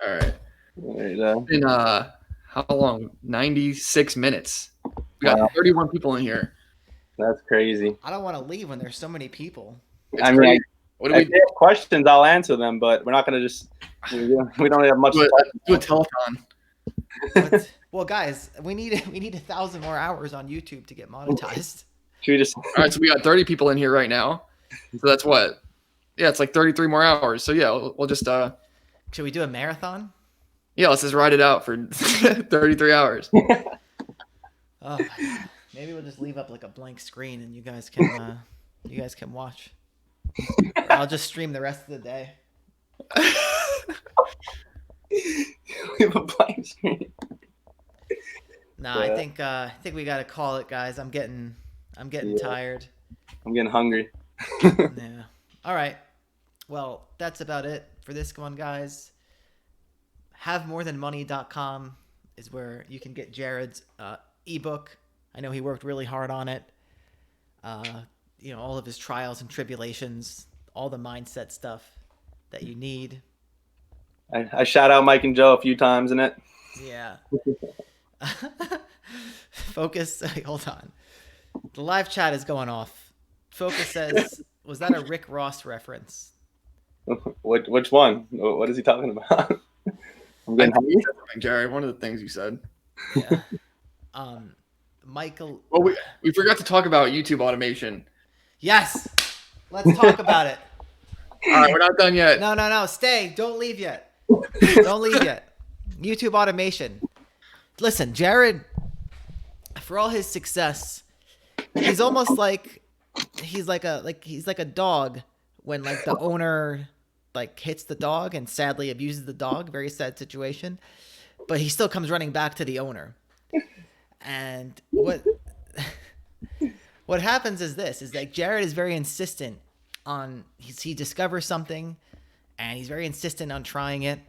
All right. It's been how long? 96 minutes. We got 31 people in here. That's crazy. I don't want to leave when there's so many people. What do we if they have questions, I'll answer them, but we're not going to just. We don't have much. Do a telethon. Well, guys, we need 1,000 more hours on YouTube to get monetized. Should we just? All right, so we got 30 people in here right now. So that's what? Yeah, it's like 33 more hours. So yeah, we'll just. Should we do a marathon? Yeah, let's just ride it out for 33 hours. Oh, maybe we'll just leave up like a blank screen and you guys can watch. Or I'll just stream the rest of the day. We have a blank screen. No, I think we gotta call it, guys. I'm getting tired. I'm getting hungry. Yeah. All right. Well, that's about it for this one, guys. HaveMoreThanMoney.com is where you can get Jared's ebook. I know he worked really hard on it. All of his trials and tribulations, all the mindset stuff that you need. I shout out Mike and Joe a few times in it. Yeah. Focus. Hold on. The live chat is going off. Focus says, was that a Rick Ross reference? Which one? What is he talking about? I'm getting hungry. Jared, one of the things you said. Yeah. Michael. Well, we forgot to talk about YouTube automation. Yes. Let's talk about it. All right, we're not done yet. No. Stay. Don't leave yet. Don't leave yet. YouTube automation. Listen, Jared, for all his success, he's almost like he's like a dog when like the owner like hits the dog and sadly abuses the dog. Very sad situation. But he still comes running back to the owner. And what happens is this, is like Jared is very insistent on, he discovers something and he's very insistent on trying it.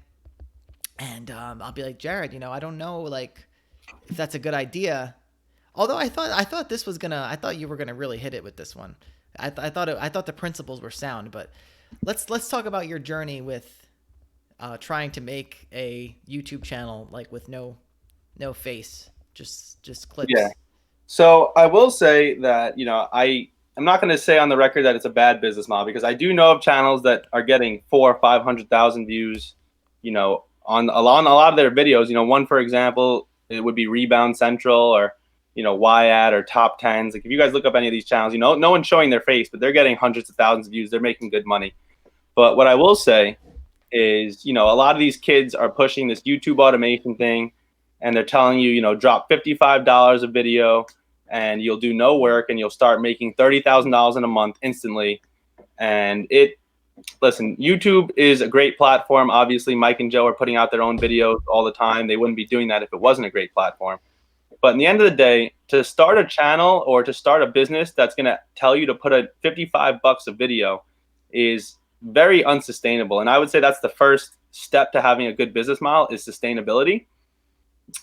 And I'll be like, Jared, I don't know, like, if that's a good idea. Although I thought this was gonna, I thought you were gonna really hit it with this one. I thought the principles were sound, but let's talk about your journey with trying to make a YouTube channel like with no face, just Yeah. clips. So I will say that, I'm not going to say on the record that it's a bad business model, because I do know of channels that are getting 400 or 500,000 views, on a lot of their videos. One, for example, it would be Rebound Central, or, YAD, or Top Tens. Like, if you guys look up any of these channels, no one's showing their face, but they're getting hundreds of thousands of views. They're making good money. But what I will say is, a lot of these kids are pushing this YouTube automation thing, and they're telling you, drop $55 a video and you'll do no work and you'll start making $30,000 in a month instantly. And listen, YouTube is a great platform. Obviously, Mike and Joe are putting out their own videos all the time. They wouldn't be doing that if it wasn't a great platform. But in the end of the day, to start a channel or to start a business that's going to tell you to put a $55 a video is very unsustainable. And I would say that's the first step to having a good business model, is sustainability.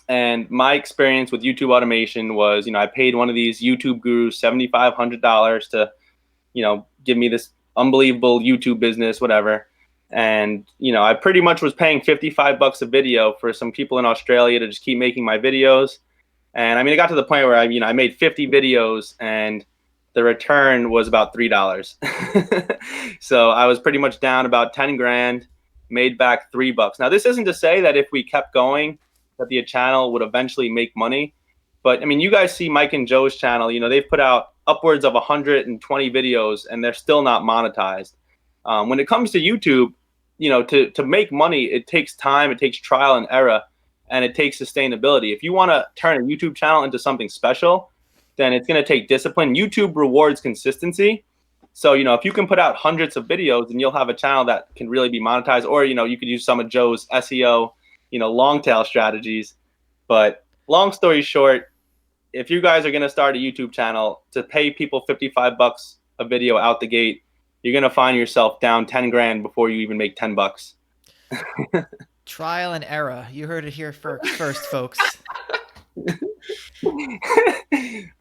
And my experience with YouTube automation was, I paid one of these YouTube gurus $7,500 to, give me this unbelievable YouTube business, whatever. And, I pretty much was paying $55 a video for some people in Australia to just keep making my videos. And I mean, it got to the point where I made 50 videos and the return was about $3. So I was pretty much down about 10 grand, made back $3. Now, this isn't to say that if we kept going, that the channel would eventually make money. But I mean, you guys see Mike and Joe's channel, they've put out upwards of 120 videos and they're still not monetized. When it comes to YouTube, to make money, it takes time, it takes trial and error, and it takes sustainability. If you want to turn a YouTube channel into something special, then it's going to take discipline. YouTube rewards consistency. So, if you can put out hundreds of videos, then you'll have a channel that can really be monetized. Or, you could use some of Joe's SEO, long tail strategies. But long story short, if you guys are going to start a YouTube channel, to pay people $55 a video out the gate, you're going to find yourself down 10 grand before you even make $10. Trial and error. You heard it here first, folks.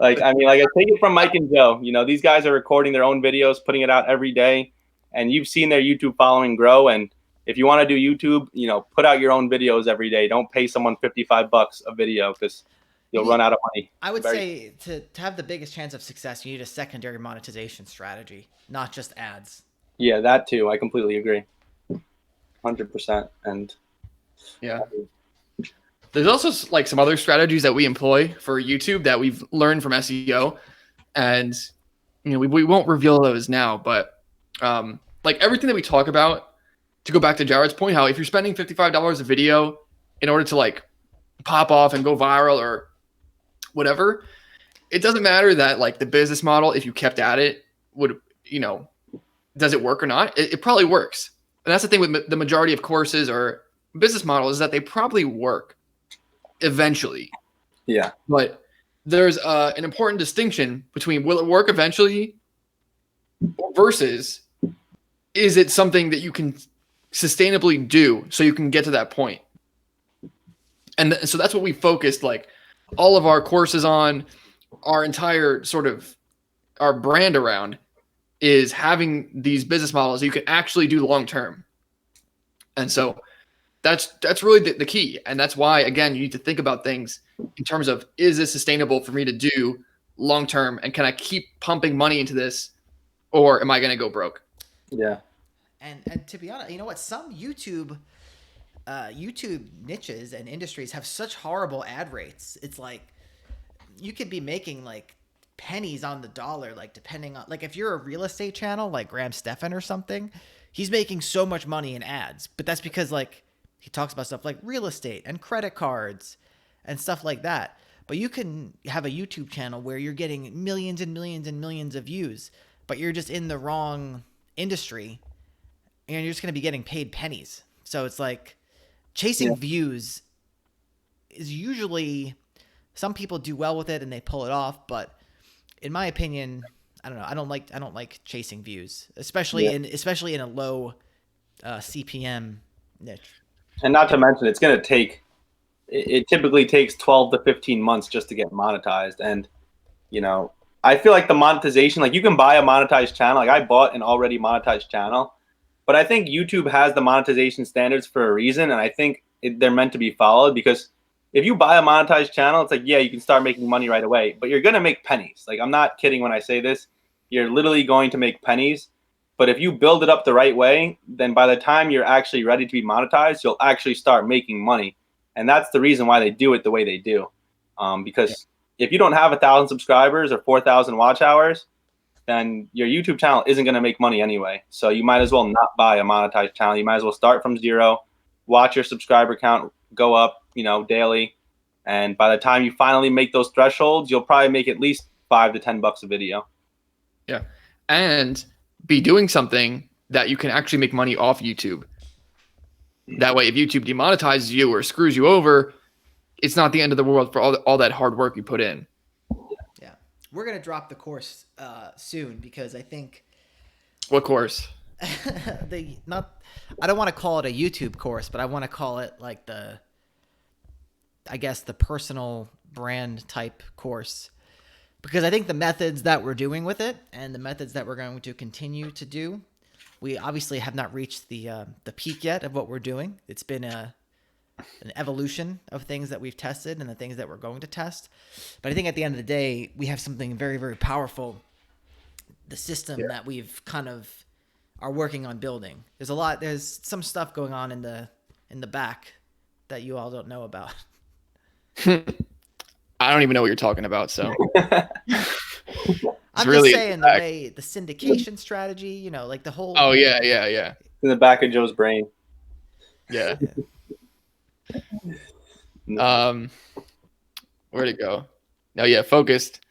I take it from Mike and Joe. These guys are recording their own videos, putting it out every day, and you've seen their YouTube following grow. And if you want to do YouTube, put out your own videos every day. Don't pay someone $55 a video, because you'll run out of money. I would say to have the biggest chance of success, you need a secondary monetization strategy, not just ads. Yeah, that too. I completely agree. 100%. And yeah. There's also like some other strategies that we employ for YouTube that we've learned from SEO, and we won't reveal those now, but like everything that we talk about, to go back to Jared's point, how if you're spending $55 a video in order to like pop off and go viral or whatever, it doesn't matter that like the business model, if you kept at it, would, does it work or not? It probably works. And that's the thing with the majority of courses or business models, is that they probably work eventually. Yeah. But there's an important distinction between will it work eventually versus is it something that you can sustainably do so you can get to that point. And so that's what we focused like all of our courses on, our entire sort of our brand around, is having these business models you can actually do long term. And so that's really the key. And that's why, again, you need to think about things in terms of, is this sustainable for me to do long term? And can I keep pumping money into this, or am I going to go broke? Yeah. And to be honest, you know what? Some YouTube niches and industries have such horrible ad rates. It's like you could be making like pennies on the dollar, like depending on, like if you're a real estate channel like Graham Stephan or something, he's making so much money in ads, but that's because like he talks about stuff like real estate and credit cards and stuff like that. But you can have a YouTube channel where you're getting millions and millions and millions of views, but you're just in the wrong industry and you're just going to be getting paid pennies. So it's like chasing views is usually, some people do well with it and they pull it off, but in my opinion, I don't know. I don't like chasing views, especially in a low CPM niche. And not to mention, it's going to take it typically takes 12 to 15 months just to get monetized. And, I feel like the monetization, like you can buy a monetized channel. Like I bought an already monetized channel, but I think YouTube has the monetization standards for a reason. And I think they're meant to be followed, because if you buy a monetized channel, it's like, yeah, you can start making money right away, but you're going to make pennies. Like, I'm not kidding when I say this. You're literally going to make pennies. But if you build it up the right way, then by the time you're actually ready to be monetized, you'll actually start making money. And that's the reason why they do it the way they do. Because if you don't have 1,000 subscribers or 4,000 watch hours, then your YouTube channel isn't going to make money anyway. So you might as well not buy a monetized channel. You might as well start from zero, watch your subscriber count go up, daily. And by the time you finally make those thresholds, you'll probably make at least $5 to $10 a video. Yeah. And be doing something that you can actually make money off YouTube. That way, if YouTube demonetizes you or screws you over, it's not the end of the world for all that hard work you put in. Yeah. We're going to drop the course soon, because I think... What course? I don't want to call it a YouTube course, but I want to call it like the personal brand type course, because I think the methods that we're doing with it and the methods that we're going to continue to do, we obviously have not reached the peak yet of what we're doing. It's been an evolution of things that we've tested and the things that we're going to test. But I think at the end of the day, we have something very, very powerful. The system that we've kind of are working on building. There's some stuff going on in the back that you all don't know about. I don't even know what you're talking about. So I'm really just saying the way the syndication strategy, like the whole. Oh yeah. In the back of Joe's brain. Yeah. Where'd it go? Oh yeah, focused.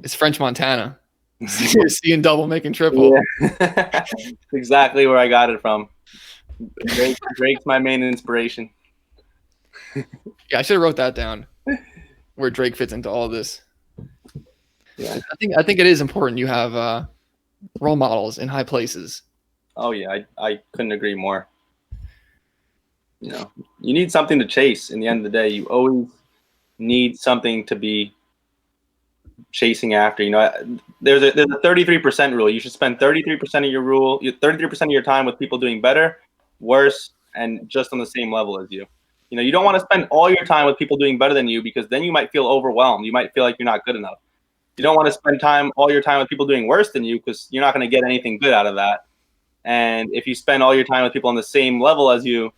It's French Montana. Seeing double, making triple. Yeah. Exactly where I got it from. Drake's my main inspiration. Yeah, I should have wrote that down. Where Drake fits into all of this. Yeah. I think it is important you have role models in high places. Oh yeah, I couldn't agree more. You need something to chase. In the end of the day, you always need something to be chasing after. There's a 33% rule. You should spend 33% of your 33% of your time with people doing better, worse, and just on the same level as you. You don't want to spend all your time with people doing better than you, because then you might feel overwhelmed. You might feel like you're not good enough. You don't want to spend all your time with people doing worse than you, because you're not going to get anything good out of that. And if you spend all your time with people on the same level as you,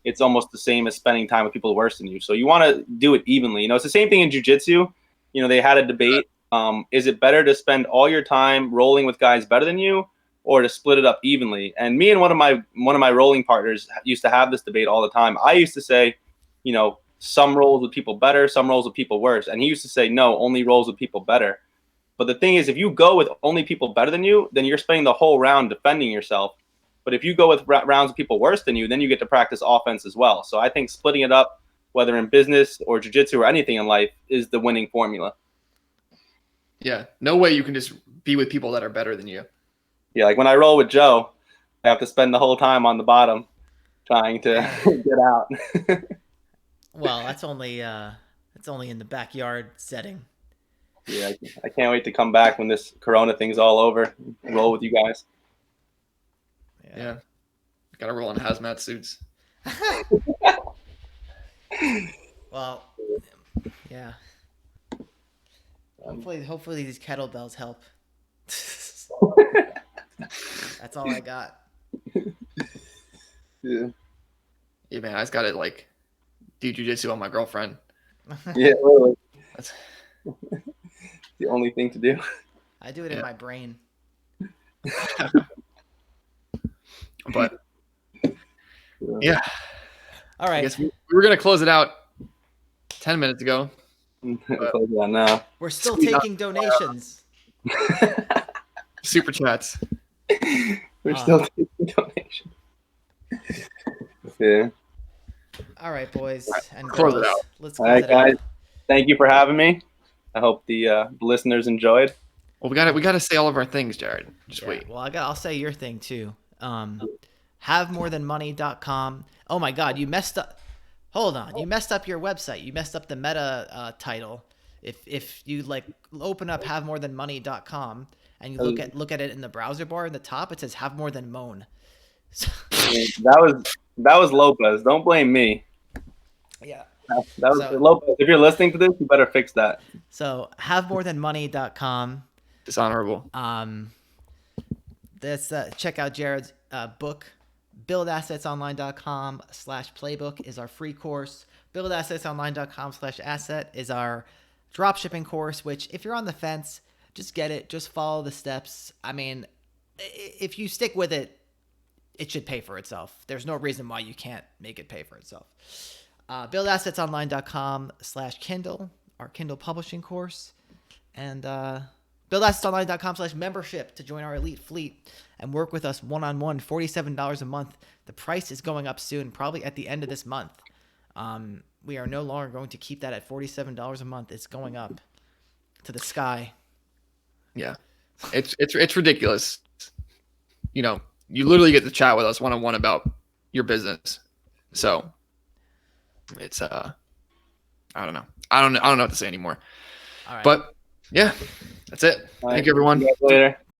it's almost the same as spending time with people worse than you. So you want to do it evenly. It's the same thing in jiu-jitsu. They had a debate. Is it better to spend all your time rolling with guys better than you, or to split it up evenly? And me and one of my rolling partners used to have this debate all the time. I used to say, some rolls with people better, some rolls with people worse. And he used to say, no, only rolls with people better. But the thing is, if you go with only people better than you, then you're spending the whole round defending yourself. But if you go with rounds with people worse than you, then you get to practice offense as well. So I think splitting it up, whether in business or jiu-jitsu or anything in life, is the winning formula. Yeah, no way you can just be with people that are better than you. Yeah, like when I roll with Joe, I have to spend the whole time on the bottom trying to get out. Well, that's only in the backyard setting. Yeah, I can't wait to come back when this Corona thing's all over and roll with you guys. Yeah. Gotta roll in hazmat suits. Well, yeah. Hopefully these kettlebells help. That's all I got. Yeah. Yeah, man, I just gotta do jiu-jitsu on my girlfriend. Yeah, really. That's the only thing to do. I do it in my brain. But yeah. All right. I guess we were gonna close it out 10 minutes ago. Now. We're still taking donations. Super chats. We're still taking donations. Yeah. All right, boys and close girls. it out. Let's All close right, it guys. out. Thank you for having me. I hope the listeners enjoyed. Well, we gotta say all of our things, Jared. Just wait. Well, I'll say your thing too. HaveMoreThanMoney.com. Oh my God, you messed up. Hold on, you messed up your website. You messed up the meta title. If you like open up havemorethanmoney.com and you look at it in the browser bar in the top, it says have more than moan. That was Lopez. Don't blame me. Yeah. That was Lopez. If you're listening to this, you better fix that. So havemorethanmoney.com. Dishonorable. That's check out Jared's book. buildassetsonline.com/playbook is our free course. buildassetsonline.com/asset is our dropshipping course, which if you're on the fence, just get it. Just follow the steps. I mean, if you stick with it, it should pay for itself. There's no reason why you can't make it pay for itself. buildassetsonline.com/Kindle, our Kindle publishing course, and buildassetsonline.com/membership to join our elite fleet and work with us one-on-one. $47 a month. The price is going up soon, probably at the end of this month. We are no longer going to keep that at $47 a month. It's going up to the sky. Yeah, it's ridiculous. You know, you literally get to chat with us one-on-one about your business. So it's I don't know what to say anymore. All right. But yeah, that's it. Thank you, everyone. See you guys later.